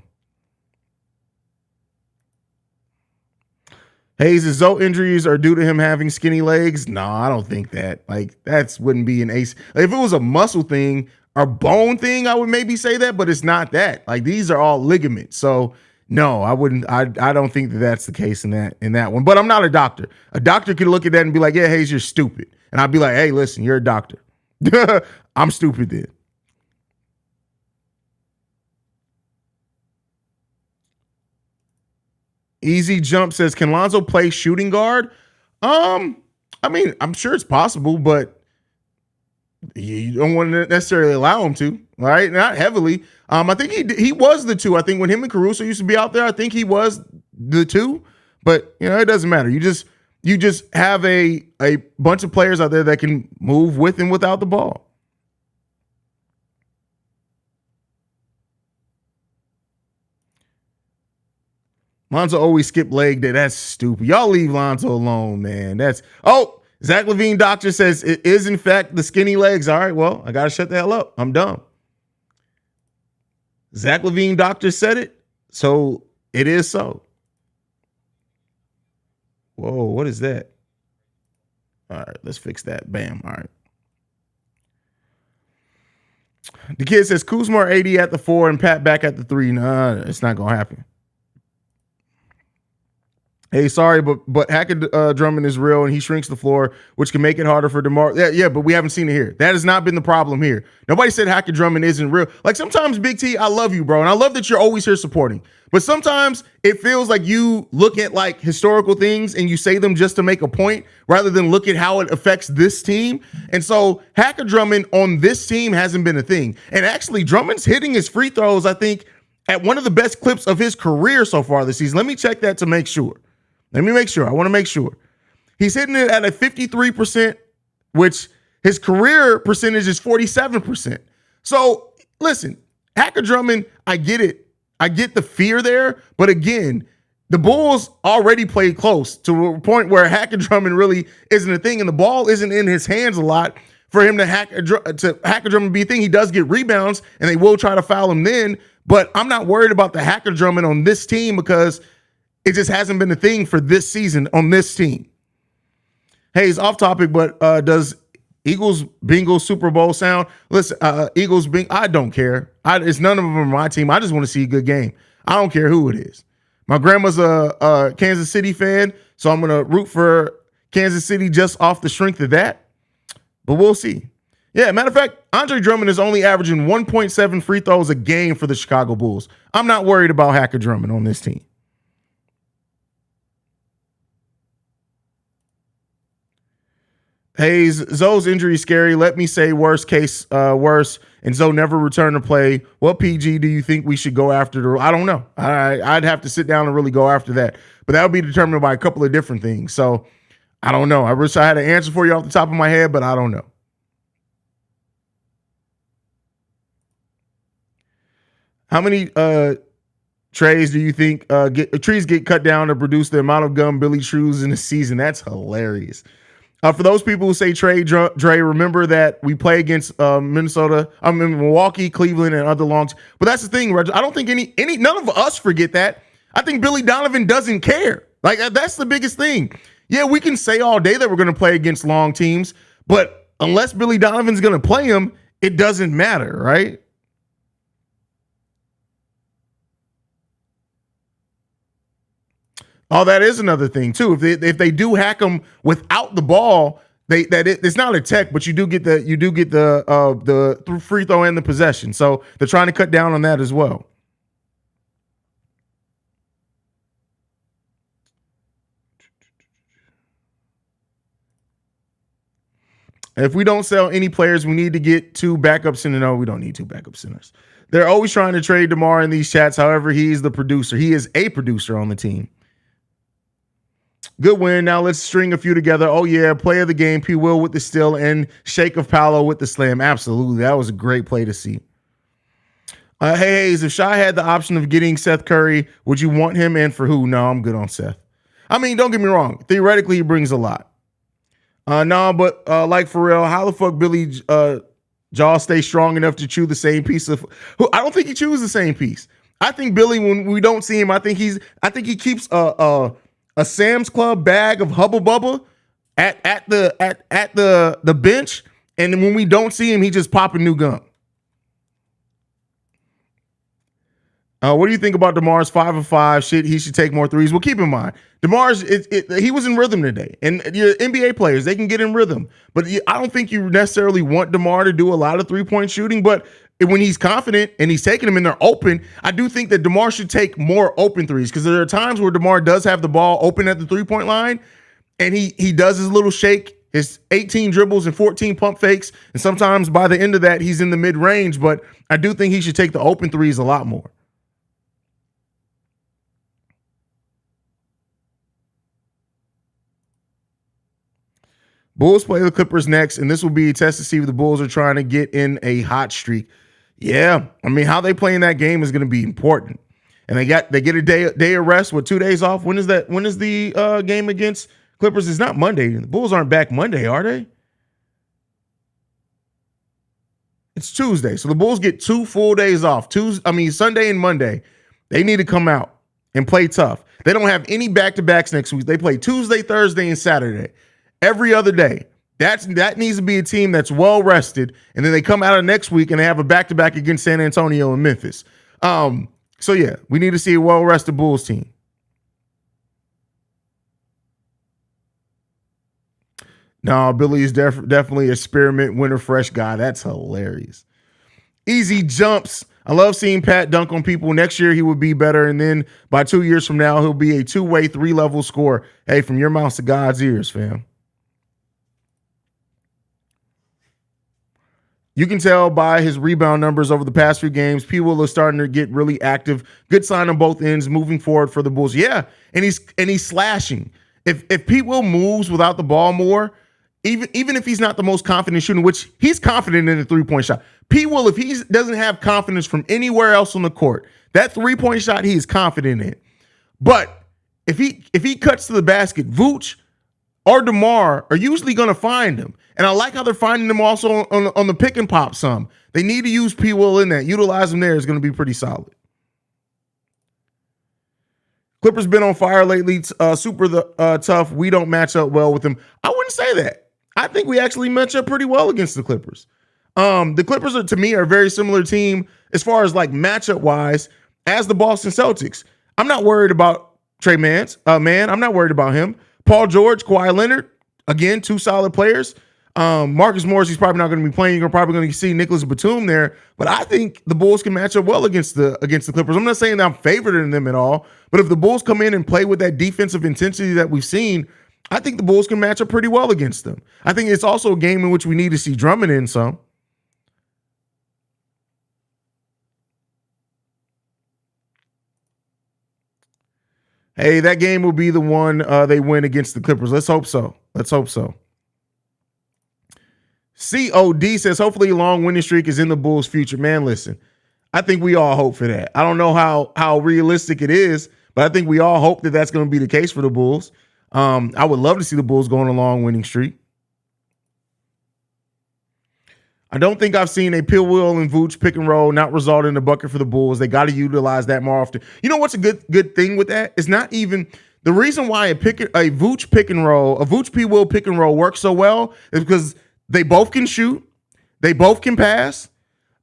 Haize, Zoe injuries are due to him having skinny legs? No, I don't think that. Like, that wouldn't be an ace. Like, if it was a muscle thing or bone thing, I would maybe say that, but it's not that. Like, these are all ligaments. So no, I wouldn't. I don't think that that's the case in that one. But I'm not a doctor. A doctor could look at that and be like, yeah, Haize, you're stupid. And I'd be like, hey, listen, you're a doctor. I'm stupid then. Easy Jump says, can Lonzo play shooting guard? I mean, I'm sure it's possible, but you don't want to necessarily allow him to, right? Not heavily. I think he was the two. I think when him and Caruso used to be out there, I think he was the two. But it doesn't matter. You just have a bunch of players out there that can move with and without the ball. Lonzo always skip leg day. That's stupid. Y'all leave Lonzo alone, man. Zach LaVine doctor says it is in fact the skinny legs. All right, well, I gotta shut the hell up. I'm dumb. Zach LaVine doctor said it, so it is so. Whoa, what is that? All right, let's fix that. Bam. All right. The kid says Kuzma or AD at the 4 and Pat back at the 3. Nah, it's not gonna happen. Hey, sorry, but Hackett Drummond is real and he shrinks the floor, which can make it harder for DeMar. Yeah, but we haven't seen it here. That has not been the problem here. Nobody said Hackett Drummond isn't real. Like sometimes, Big T, I love you, bro, and I love that you're always here supporting. But sometimes it feels like you look at like historical things and you say them just to make a point rather than look at how it affects this team. And so Hackett Drummond on this team hasn't been a thing. And actually, Drummond's hitting his free throws, I think, at one of the best clips of his career so far this season. Let me check that to make sure. Let me make sure. I want to make sure. He's hitting it at a 53%, which his career percentage is 47%. So listen, Hackett Drummond, I get it. I get the fear there. But again, the Bulls already played close to a point where Hackett Drummond really isn't a thing, and the ball isn't in his hands a lot for him to Hackett Drummond be a thing. He does get rebounds, and they will try to foul him then. But I'm not worried about the Hackett Drummond on this team because it just hasn't been a thing for this season on this team. Hey, it's off topic, but does Eagles Bengals Super Bowl sound? Listen, Eagles I don't care. It's none of them on my team. I just want to see a good game. I don't care who it is. My grandma's a Kansas City fan, so I'm going to root for Kansas City just off the strength of that. But we'll see. Yeah, matter of fact, Andre Drummond is only averaging 1.7 free throws a game for the Chicago Bulls. I'm not worried about Hackett Drummond on this team. Hey, Zoe's injury is scary. Let me say worst case, worse, and Zoe never return to play. What PG do you think we should go after? I don't know. I'd have to sit down and really go after that. But that would be determined by a couple of different things. So I don't know. I wish I had an answer for you off the top of my head, but I don't know. How many trees do you think trees get cut down to produce the amount of gum Billy chews in a season? That's hilarious. For those people who say trade Dre, remember that we play against Minnesota, Milwaukee, Cleveland, and other longs. But that's the thing, Reg. I don't think none of us forget that. I think Billy Donovan doesn't care. Like that's the biggest thing. Yeah, we can say all day that we're going to play against long teams, but unless Billy Donovan's going to play them, it doesn't matter, right? Oh, that is another thing too. If they do hack them without the ball, it's not a tech, but you do get the free throw and the possession. So they're trying to cut down on that as well. If we don't sell any players, we need to get two backup centers. No, we don't need two backup centers. They're always trying to trade DeMar in these chats. However, he's the producer. He is a producer on the team. Good win. Now let's string a few together. Oh, yeah. Play of the game. P. Will with the steal and Shake of Paolo with the slam. Absolutely. That was a great play to see. Hey, Haize, if Shy had the option of getting Seth Curry, would you want him and for who? No, I'm good on Seth. I mean, don't get me wrong. Theoretically, he brings a lot. But like for real, how the fuck Billy jaw stay strong enough to chew the same piece of? I don't think he chews the same piece. I think Billy, when we don't see him, I think he keeps a Sam's Club bag of Hubba Bubba at the bench, and when we don't see him, he just popping new gum. What do you think about DeMar's 5 of 5? He should take more threes. Well, keep in mind, DeMar's he was in rhythm today, and your NBA players, they can get in rhythm, but I don't think you necessarily want DeMar to do a lot of 3-point shooting. But when he's confident and he's taking them and they're open, I do think that DeMar should take more open threes, because there are times where DeMar does have the ball open at the 3-point line, and he does his little shake, his 18 dribbles and 14 pump fakes, and sometimes by the end of that, he's in the mid range. But I do think he should take the open threes a lot more. Bulls play the Clippers next, and this will be a test to see if the Bulls are trying to get in a hot streak. Yeah, I mean, how they play in that game is going to be important. And they get a day of rest with 2 days off. When is that? When is the game against Clippers? It's not Monday. The Bulls aren't back Monday, are they? It's Tuesday. So the Bulls get 2 full days off. Sunday and Monday. They need to come out and play tough. They don't have any back-to-backs next week. They play Tuesday, Thursday, and Saturday. Every other day. That needs to be a team that's well rested, and then they come out of next week and they have a back-to-back against San Antonio and Memphis. So yeah, we need to see a well rested Bulls team. No, Billy is definitely a spearmint winter fresh guy. That's hilarious. Easy jumps. I love seeing Pat dunk on people. Next year he would be better, and then by 2 years from now he'll be a 2-way 3-level scorer. Hey, from your mouth to God's ears, fam. You can tell by his rebound numbers over the past few games, P. Will is starting to get really active. Good sign on both ends, moving forward for the Bulls. Yeah, and he's slashing. If P. Will moves without the ball more, even if he's not the most confident shooting, which he's confident in the 3-point shot. P. Will, if he doesn't have confidence from anywhere else on the court, that 3-point shot he is confident in. But if he cuts to the basket, Vooch or DeMar are usually going to find him. And I like how they're finding him also on the pick and pop some. They need to use P. Will in that. Utilize him there is going to be pretty solid. Clippers been on fire lately. Super tough. We don't match up well with them. I wouldn't say that. I think we actually match up pretty well against the Clippers. The Clippers to me are a very similar team as far as like matchup wise as the Boston Celtics. I'm not worried about Trey Mance. I'm not worried about him. Paul George, Kawhi Leonard, again, 2 solid players. Marcus Morris, he's probably not going to be playing. You're probably going to see Nicholas Batum there. But I think the Bulls can match up well against the Clippers. I'm not saying that I'm favored in them at all. But if the Bulls come in and play with that defensive intensity that we've seen, I think the Bulls can match up pretty well against them. I think it's also a game in which we need to see Drummond in some. Hey, that game will be the one they win against the Clippers. Let's hope so. Let's hope so. COD says, hopefully a long winning streak is in the Bulls' future. Man, listen, I think we all hope for that. I don't know how realistic it is, but I think we all hope that that's going to be the case for the Bulls. I would love to see the Bulls go on a long winning streak. I don't think I've seen a Will and Vooch pick and roll not result in a bucket for the Bulls. They got to utilize that more often. You know what's a good thing with that? It's not even the reason why a Vooch pick and roll, a Vooch P. Will pick and roll works so well is because they both can shoot, they both can pass.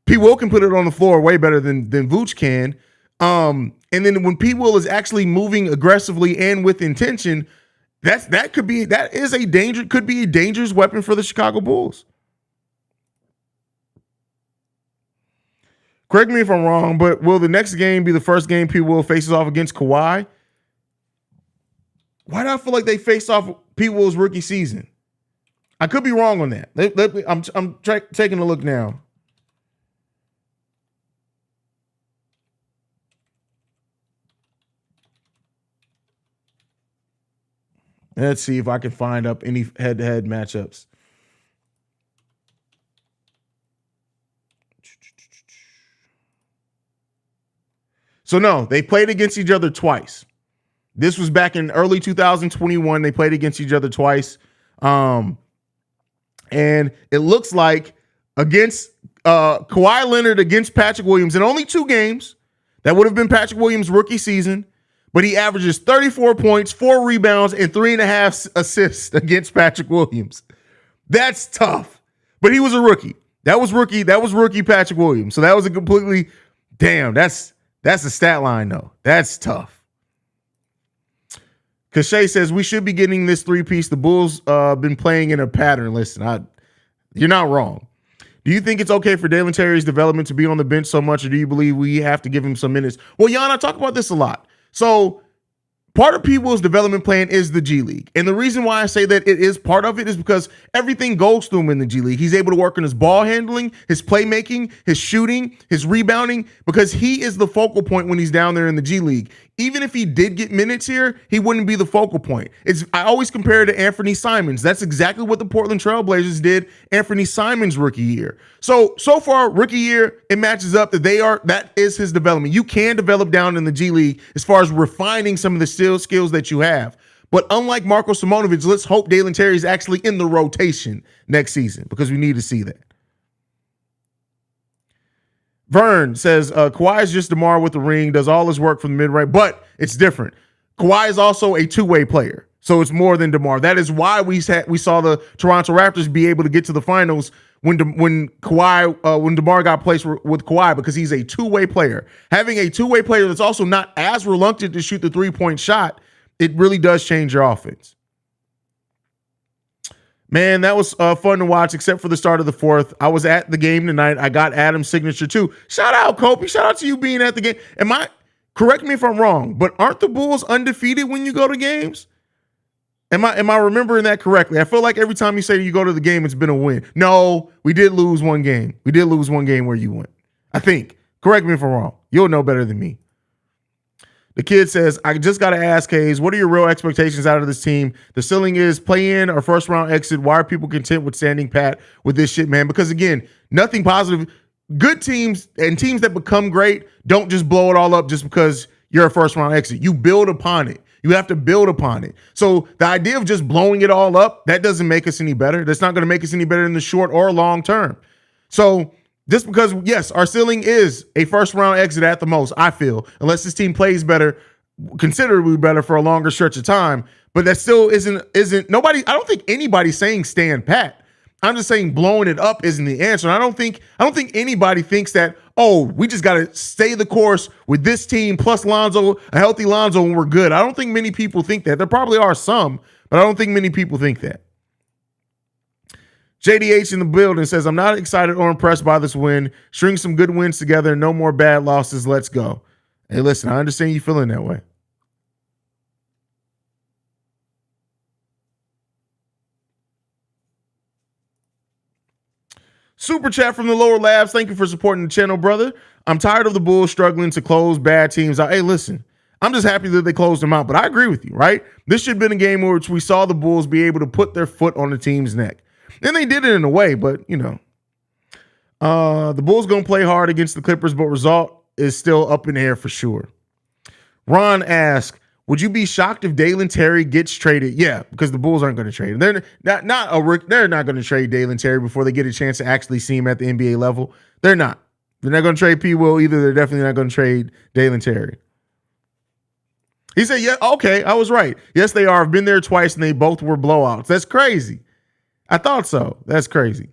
P. Will can put it on the floor way better than Vooch can. And then when P. Will is actually moving aggressively and with intention, could be a dangerous weapon for the Chicago Bulls. Correct me if I'm wrong, but will the next game be the first game P. Will faces off against Kawhi? Why do I feel like they faced off P. Will's rookie season? I could be wrong on that. I'm taking a look now. Let's see if I can find up any head-to-head matchups. So no, they played against each other twice. This was back in early 2021. They played against each other twice. And it looks like against Kawhi Leonard against Patrick Williams in only 2 games, that would have been Patrick Williams' rookie season, but he averages 34 points, 4 rebounds, and 3.5 assists against Patrick Williams. That's tough. But he was a rookie. That was rookie Patrick Williams. So that was a completely, that's a stat line, though. That's tough. Cachet says, we should be getting this 3-piece. The Bulls been playing in a pattern. Listen, you're not wrong. Do you think it's okay for Dalen Terry's development to be on the bench so much, or do you believe we have to give him some minutes? Well, Jan, I talk about this a lot. So part of P. Will's development plan is the G League. And the reason why I say that it is part of it is because everything goes through him in the G League. He's able to work on his ball handling, his playmaking, his shooting, his rebounding, because he is the focal point when he's down there in the G League. Even if he did get minutes here, he wouldn't be the focal point. I always compare it to Anthony Simons. That's exactly what the Portland Trailblazers did Anthony Simons' rookie year. So far, rookie year, it matches up that is his development. You can develop down in the G League as far as refining some of the skills that you have. But unlike Marko Simonovic, let's hope Dalen Terry is actually in the rotation next season, because we need to see that. Vern says, Kawhi is just DeMar with the ring, does all his work from the mid-range, but it's different. Kawhi is also a two-way player, so it's more than DeMar. That is why we saw the Toronto Raptors be able to get to the finals when DeMar got placed with Kawhi, because he's a two-way player. Having a two-way player that's also not as reluctant to shoot the three-point shot, it really does change your offense. Man, that was fun to watch, except for the start of the fourth. I was at the game tonight. I got Adam's signature too. Shout out, Kobe. Shout out to you being at the game. Correct me if I'm wrong, but aren't the Bulls undefeated when you go to games? Am I remembering that correctly? I feel like every time you say you go to the game, it's been a win. No, we did lose one game. We did lose one game where you went, I think. Correct me if I'm wrong. You'll know better than me. The kid says, I just got to ask, Haize, what are your real expectations out of this team? The ceiling is play in or first round exit. Why are people content with standing pat with this shit, man? Because again, nothing positive. Good teams and teams that become great don't just blow it all up just because you're a first round exit. You build upon it. You have to build upon it. So the idea of just blowing it all up, that doesn't make us any better. That's not going to make us any better in the short or long term. So just because, yes, our ceiling is a first-round exit at the most, I feel, unless this team plays better, considerably better for a longer stretch of time. But that still isn't nobody. I don't think anybody's saying stand pat. I'm just saying blowing it up isn't the answer. And I don't think anybody thinks that, oh, we just got to stay the course with this team plus Lonzo, a healthy Lonzo, and we're good. I don't think many people think that. There probably are some, but I don't think many people think that. JDH in the building says, I'm not excited or impressed by this win. String some good wins together. No more bad losses. Let's go. Hey, listen, I understand you feeling that way. Super chat from the lower labs. Thank you for supporting the channel, brother. I'm tired of the Bulls struggling to close bad teams out. Hey, listen, I'm just happy that they closed them out. But I agree with you, right? This should have been a game in which we saw the Bulls be able to put their foot on the team's neck. And they did it in a way, but, the Bulls going to play hard against the Clippers, but result is still up in the air for sure. Ron asked, would you be shocked if Dalen Terry gets traded? Yeah, because the Bulls aren't going to trade him. They're they're not going to trade Dalen Terry before they get a chance to actually see him at the NBA level. They're not. They're not going to trade P. Will either. They're definitely not going to trade Dalen Terry. He said, yeah, okay, I was right. Yes, they are. I've been there twice, and they both were blowouts. That's crazy. I thought so. That's crazy.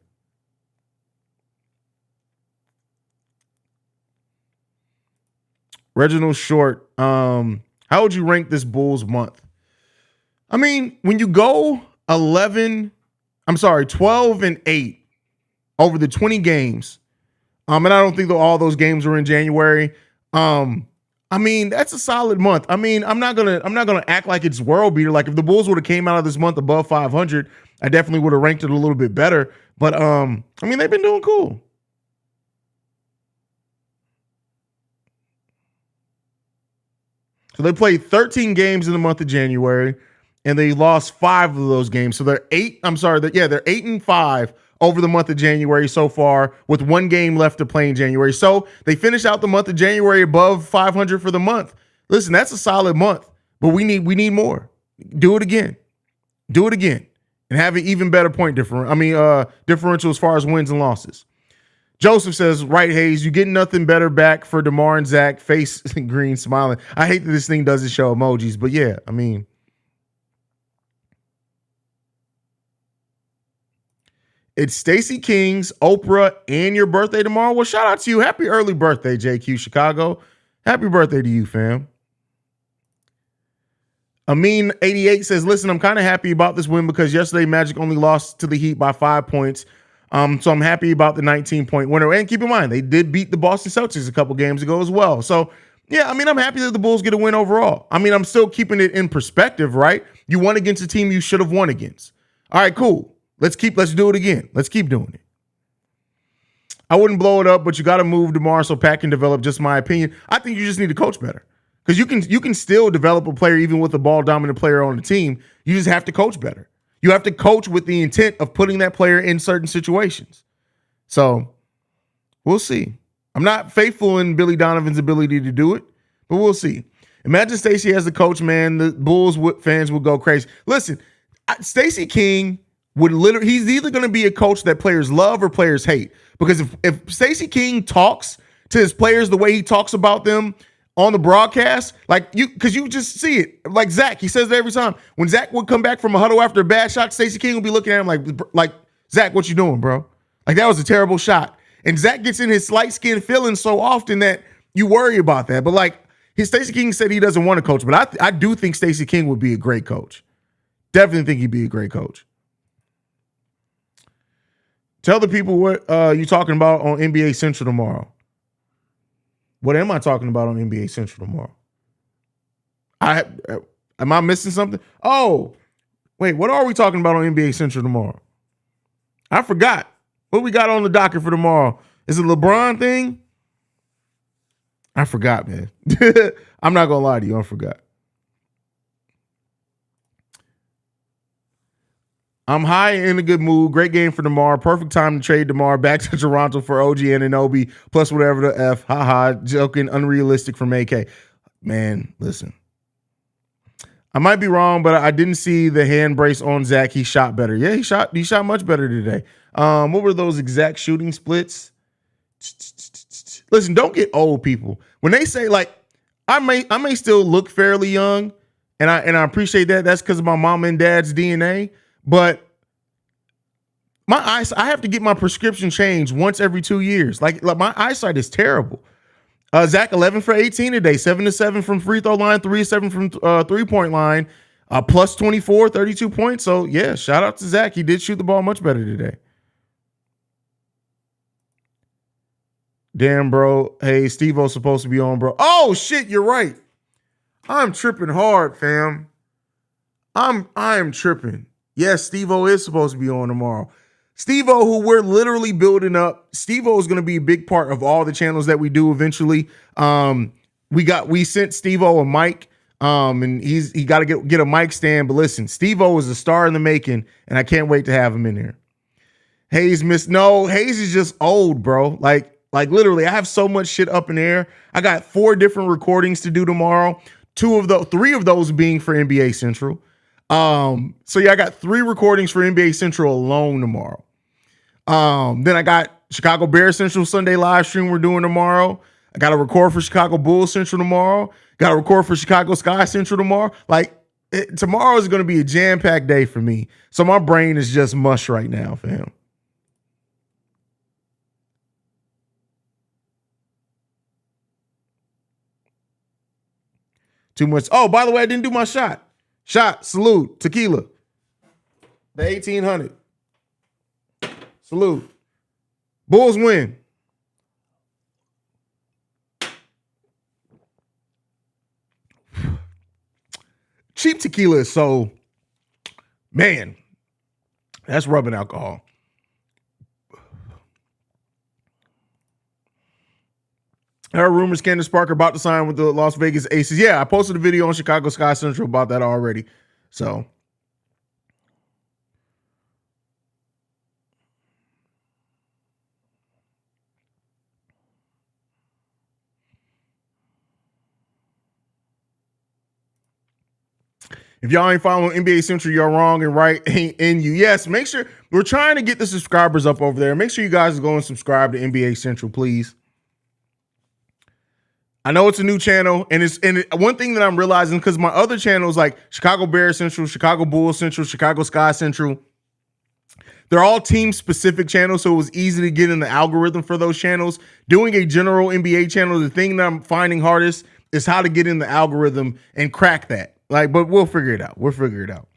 Reginald Short, how would you rank this Bulls month? I mean, when you go 12-8 over the 20 games, and I don't think that all those games were in January. I mean, that's a solid month. I mean, I'm not gonna act like it's world beater. Like if the Bulls would have came out of this month above 500, I definitely would have ranked it a little bit better. But I mean, they've been doing cool. So they played 13 games in the month of January, and they lost 5 of those games. So they're 8-5 over the month of January so far, with 1 game left to play in January. So they finished out the month of January above 500 for the month. Listen, that's a solid month, but we need more. Do it again, and have an even better point differential as far as wins and losses. Joseph says, right, Haize, you get nothing better back for DeMar and Zach. Face green, smiling. I hate that this thing doesn't show emojis, but yeah, I mean. It's Stacey King's, Oprah, and your birthday tomorrow. Well, shout out to you. Happy early birthday, JQ Chicago. Happy birthday to you, fam. Amin88 says, listen, I'm kind of happy about this win because yesterday Magic only lost to the Heat by 5 points. So I'm happy about the 19-point winner. And keep in mind, they did beat the Boston Celtics a couple games ago as well. So, yeah, I mean, I'm happy that the Bulls get a win overall. I mean, I'm still keeping it in perspective, right? You won against a team you should have won against. All right, cool. Let's do it again. Let's keep doing it. I wouldn't blow it up, but you got to move DeMar so Pat can develop, just my opinion. I think you just need to coach better. Because you can still develop a player even with a ball-dominant player on the team. You just have to coach better. You have to coach with the intent of putting that player in certain situations. So we'll see. I'm not faithful in Billy Donovan's ability to do it, but we'll see. Imagine Stacey as the coach, man. The Bulls fans would go crazy. Listen, Stacey King he's either going to be a coach that players love or players hate. Because if Stacey King talks to his players the way he talks about them on the broadcast, because you just see it. Like Zach, he says it every time. When Zach would come back from a huddle after a bad shot, Stacey King would be looking at him like Zach, what you doing, bro? Like that was a terrible shot. And Zach gets in his light-skinned feelings so often that you worry about that. But Stacey King said he doesn't want to coach, but I do think Stacey King would be a great coach. Definitely think he'd be a great coach. Tell the people what you're talking about on NBA Central tomorrow. What am I talking about on NBA Central tomorrow? Am I missing something? Oh, wait, what are we talking about on NBA Central tomorrow? I forgot. What we got on the docket for tomorrow? Is it a LeBron thing? I forgot, man. I'm not going to lie to you. I forgot. I'm high in a good mood. Great game for DeMar. Perfect time to trade DeMar back to Toronto for OG Anunoby plus whatever the F. Haha. Joking. Unrealistic from AK. Man, listen. I might be wrong, but I didn't see the hand brace on Zach. He shot better. Yeah, he shot much better today. What were those exact shooting splits? Listen, don't get old, people. When they say I may still look fairly young, and I appreciate that. That's because of my mom and dad's DNA. But my eyes, I have to get my prescription changed once every 2 years. Like my eyesight is terrible. Zach 11 for 18 today, 7-7 from free throw line, 3-7 from 3-point line, plus 24, 32 points. So yeah, shout out to Zach. He did shoot the ball much better today. Damn, bro. Hey, Steve-O's supposed to be on, bro. Oh shit, you're right. I'm tripping hard, fam. I am tripping. Yes, Steve-O is supposed to be on tomorrow. Steve-O, who we're literally building up. Steve-O is going to be a big part of all the channels that we do eventually. we sent Steve-O a mic. And he got to get a mic stand. But listen, Steve-O is a star in the making, and I can't wait to have him in here. Haize Haize is just old, bro. Like literally, I have so much shit up in the air. I got 4 different recordings to do tomorrow. 3 of those being for NBA Central. So yeah, I got 3 recordings for NBA Central alone tomorrow. Then I got Chicago Bears Central Sunday live stream we're doing tomorrow. I got to record for Chicago Bulls Central tomorrow. Got to record for Chicago Sky Central tomorrow. Tomorrow is going to be a jam-packed day for me. So my brain is just mush right now, fam. Too much. Oh, by the way, I didn't do my shot. Salute. Tequila. The 1800. Salute. Bulls win. Cheap tequila is so, man, that's rubbing alcohol. I heard rumors Candace Parker about to sign with the Las Vegas Aces. Yeah, I posted a video on Chicago Sky Central about that already. So, if y'all ain't following NBA Central, you're wrong, and right ain't in you. Yes, make sure we're trying to get the subscribers up over there. Make sure you guys go and subscribe to NBA Central, please. I know it's a new channel, and one thing that I'm realizing, because my other channels like Chicago Bears Central, Chicago Bulls Central, Chicago Sky Central, they're all team-specific channels, so it was easy to get in the algorithm for those channels. Doing a general NBA channel, the thing that I'm finding hardest is how to get in the algorithm and crack that. But we'll figure it out. We'll figure it out.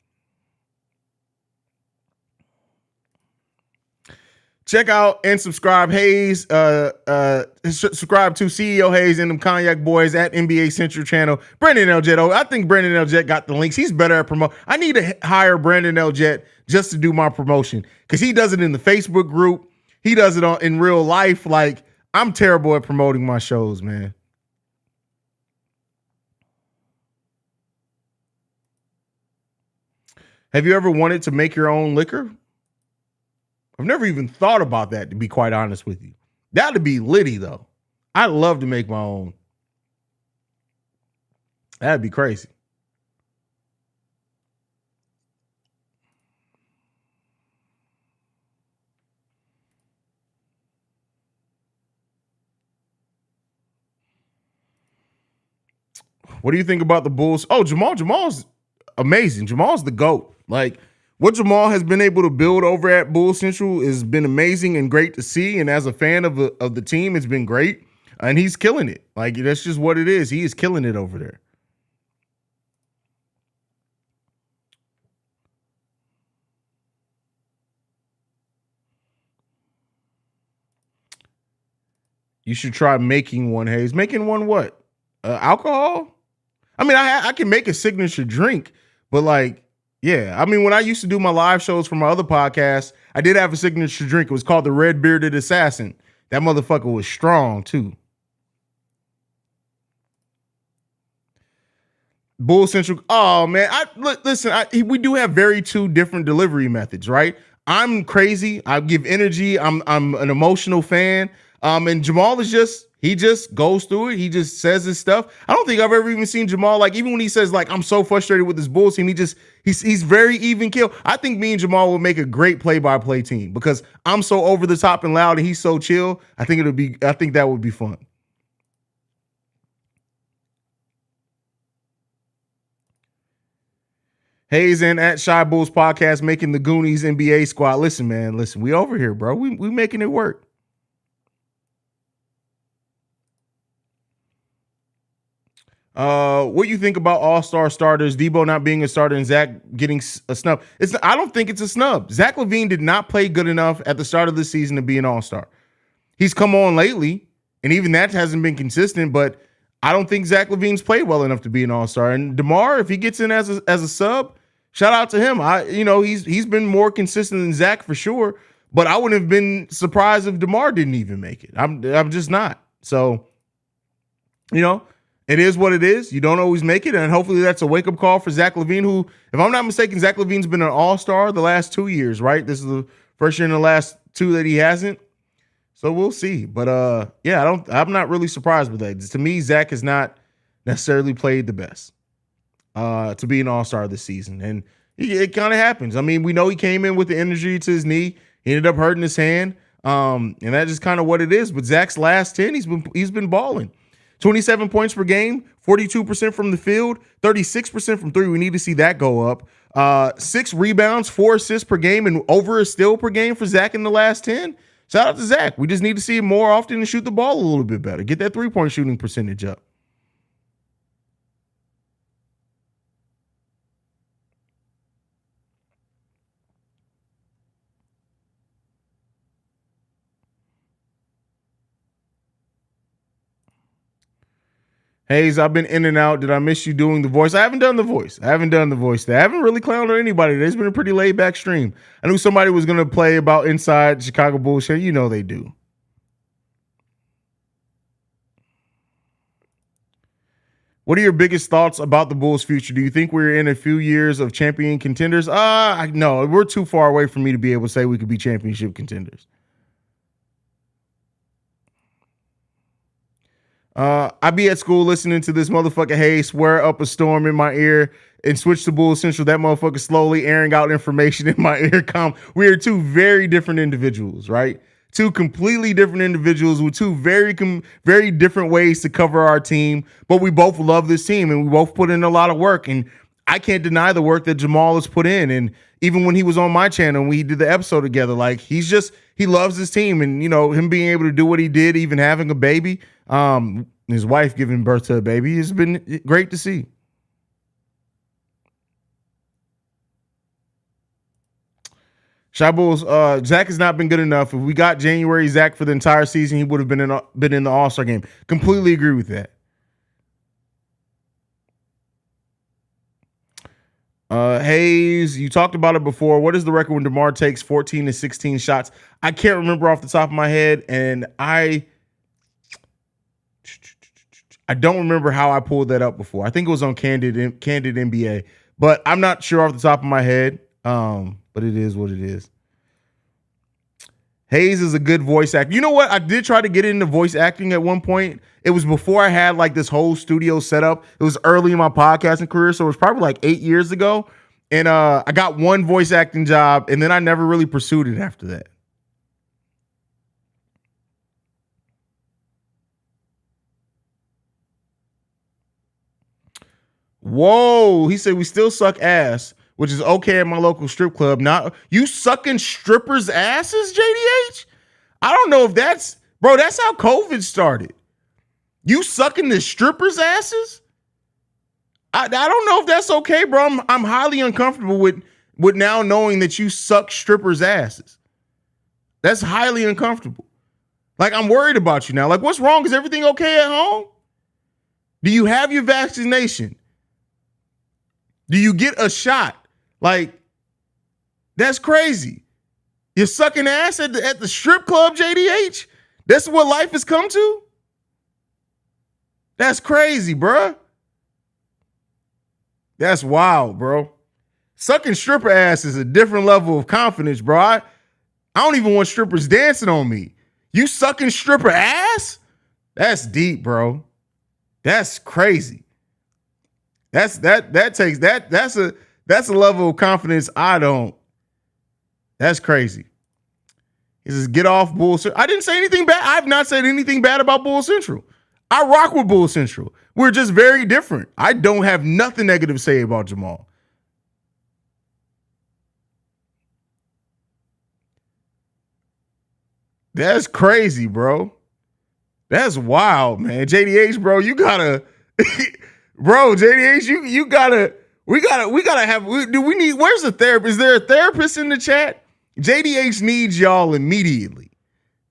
Check out and subscribe Haize. Subscribe to CEO Haize and them Cognac Boys at NBA Central channel. Brandon L. Jet. I think Brandon L. Jet got the links. He's better at promote. I need to hire Brandon L. Jet just to do my promotion, because he does it in the Facebook group. He does it in real life. I'm terrible at promoting my shows, man. Have you ever wanted to make your own liquor? I've never even thought about that, to be quite honest with you. That'd be litty, though. I'd love to make my own. That'd be crazy. What do you think about the Bulls? Oh, Jamal's amazing. Jamal's the GOAT. What Jamal has been able to build over at Bull Central has been amazing and great to see. And as a fan of the team, it's been great. And he's killing it. That's just what it is. He is killing it over there. You should try making one, Haize. Making one what? Alcohol? I mean, I can make a signature drink, but yeah. I mean, when I used to do my live shows for my other podcast, I did have a signature drink. It was called the Red Bearded Assassin. That motherfucker was strong too. Bull Central. Oh man, listen. We do have two different delivery methods, right? I'm crazy. I give energy. I'm an emotional fan. And Jamal is he just goes through it. He just says his stuff. I don't think I've ever even seen Jamal, even when he says, I'm so frustrated with this Bulls team, he's very even keel. I think me and Jamal will make a great play-by-play team, because I'm so over the top and loud and he's so chill. I think that would be fun. Haize and at Shy Bulls Podcast making the Goonies NBA squad. Listen, man, we over here, bro. We making it work. What you think about all-star starters, Debo not being a starter and Zach getting a snub? I don't think it's a snub. Zach LaVine did not play good enough at the start of the season to be an all-star. He's come on lately, and even that hasn't been consistent, but I don't think Zach LaVine's played well enough to be an all-star. And DeMar, if he gets in as a sub, shout out to him. He's been more consistent than Zach for sure, but I wouldn't have been surprised if DeMar didn't even make it. I'm just not. So, It is what it is. You don't always make it, and hopefully that's a wake-up call for Zach LaVine, who, if I'm not mistaken, Zach LaVine's been an all-star the last 2 years, right? This is the first year in the last 2 that he hasn't. So we'll see. But yeah, I'm not really surprised with that. To me, Zach has not necessarily played the best to be an all-star this season. And it kind of happens. I mean, we know he came in with the injury to his knee. He ended up hurting his hand. And that's just kind of what it is. But Zach's last 10, he's been balling. 27 points per game, 42% from the field, 36% from three. We need to see that go up. 6 rebounds, 4 assists per game, and over a steal per game for Zach in the last 10. Shout out to Zach. We just need to see him more often and shoot the ball a little bit better. Get that 3-point shooting percentage up. Haize, I've been in and out. Did I miss you doing the voice? I haven't done the voice. I haven't really clowned on anybody. It's been a pretty laid back stream. I knew somebody was going to play about inside Chicago Bulls. You know they do. What are your biggest thoughts about the Bulls' future? Do you think we're in a few years of champion contenders? No, we're too far away for me to be able to say we could be championship contenders. I be at school listening to this motherfucker Haize swear up a storm in my ear and switch to Bull Central. That motherfucker slowly airing out information in my ear. We are two very different individuals, right? Two completely different individuals with two very different ways to cover our team. But we both love this team and we both put in a lot of work. And I can't deny the work that Jamal has put in. And even when he was on my channel and we did the episode together, like he loves his team. And, you know, him being able to do what he did, even having a baby, his wife giving birth to a baby, has been great to see. Shy Bulls, Zach has not been good enough. If we got January Zach for the entire season, he would have been in the All-Star game. Completely agree with that. Haize, you talked about it before. What is the record when DeMar takes 14 to 16 shots? I can't remember off the top of my head, and I don't remember how I pulled that up before. I think it was on Candid NBA, but I'm not sure off the top of my head. But it is what it is. Haize is a good voice actor. You know what? I did try to get into voice acting at one point. It was before I had like this whole studio set up. It was early in my podcasting career, so it was probably like 8 years ago. And I got one voice acting job, and then I never really pursued it after that. Whoa, he said we still suck ass, which is okay at my local strip club. Not you sucking strippers' asses, JDH? I don't know if that's how COVID started. You sucking the strippers' asses? I don't know if that's okay, bro. I'm highly uncomfortable with now knowing that you suck strippers' asses. That's highly uncomfortable. Like, I'm worried about you now. Like, what's wrong? Is everything okay at home? Do you have your vaccination? Do you get a shot? Like, that's crazy. You're sucking ass at the strip club, JDH? That's what life has come to? That's crazy, bruh. That's wild, bro. Sucking stripper ass is a different level of confidence, bro. I don't even want strippers dancing on me. You sucking stripper ass? That's deep, bro. That's crazy. That's a level of confidence I don't. That's crazy. He says, get off Bull Central. I didn't say anything bad. I've not said anything bad about Bull Central. I rock with Bull Central. We're just very different. I don't have nothing negative to say about Jamal. That's crazy, bro. That's wild, man. JDH, bro, you gotta, bro, JDH, you gotta, we gotta have, where's the therapist? Is there a therapist in the chat? JDH needs y'all immediately.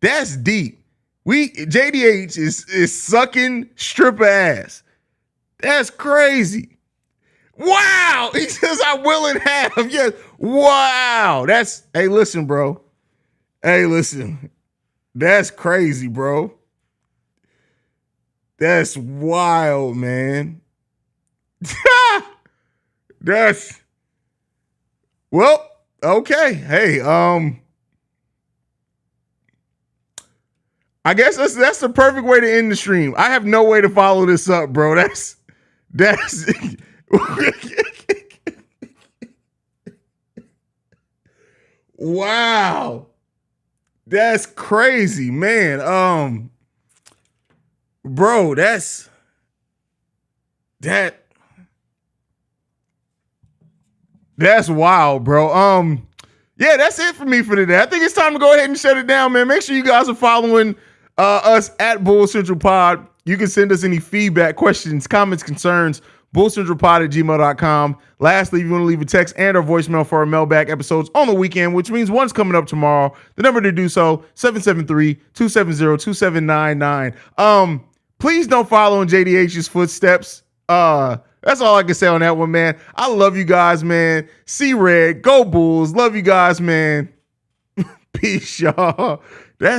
That's deep. JDH is sucking stripper ass. That's crazy. Wow. He says I will and have. Yes. Wow. Hey, listen, bro. Hey, listen. That's crazy, bro. That's wild, man. That's well, okay. Hey, I guess that's the perfect way to end the stream. I have no way to follow this up, bro. That's wow. That's crazy, man. Bro, that's wild, bro. Yeah, that's it for me for today. I think it's time to go ahead and shut it down, man. Make sure you guys are following us at Bull Central Pod. You can send us any feedback, questions, comments, concerns, bullcentralpod@gmail.com. Lastly, if you want to leave a text and or voicemail for our mailbag episodes on the weekend, which means one's coming up tomorrow, the number to do so, 773-270-2799. Please don't follow in JDH's footsteps. That's all I can say on that one, man. I love you guys, man. See red, go Bulls. Love you guys, man. Peace, y'all.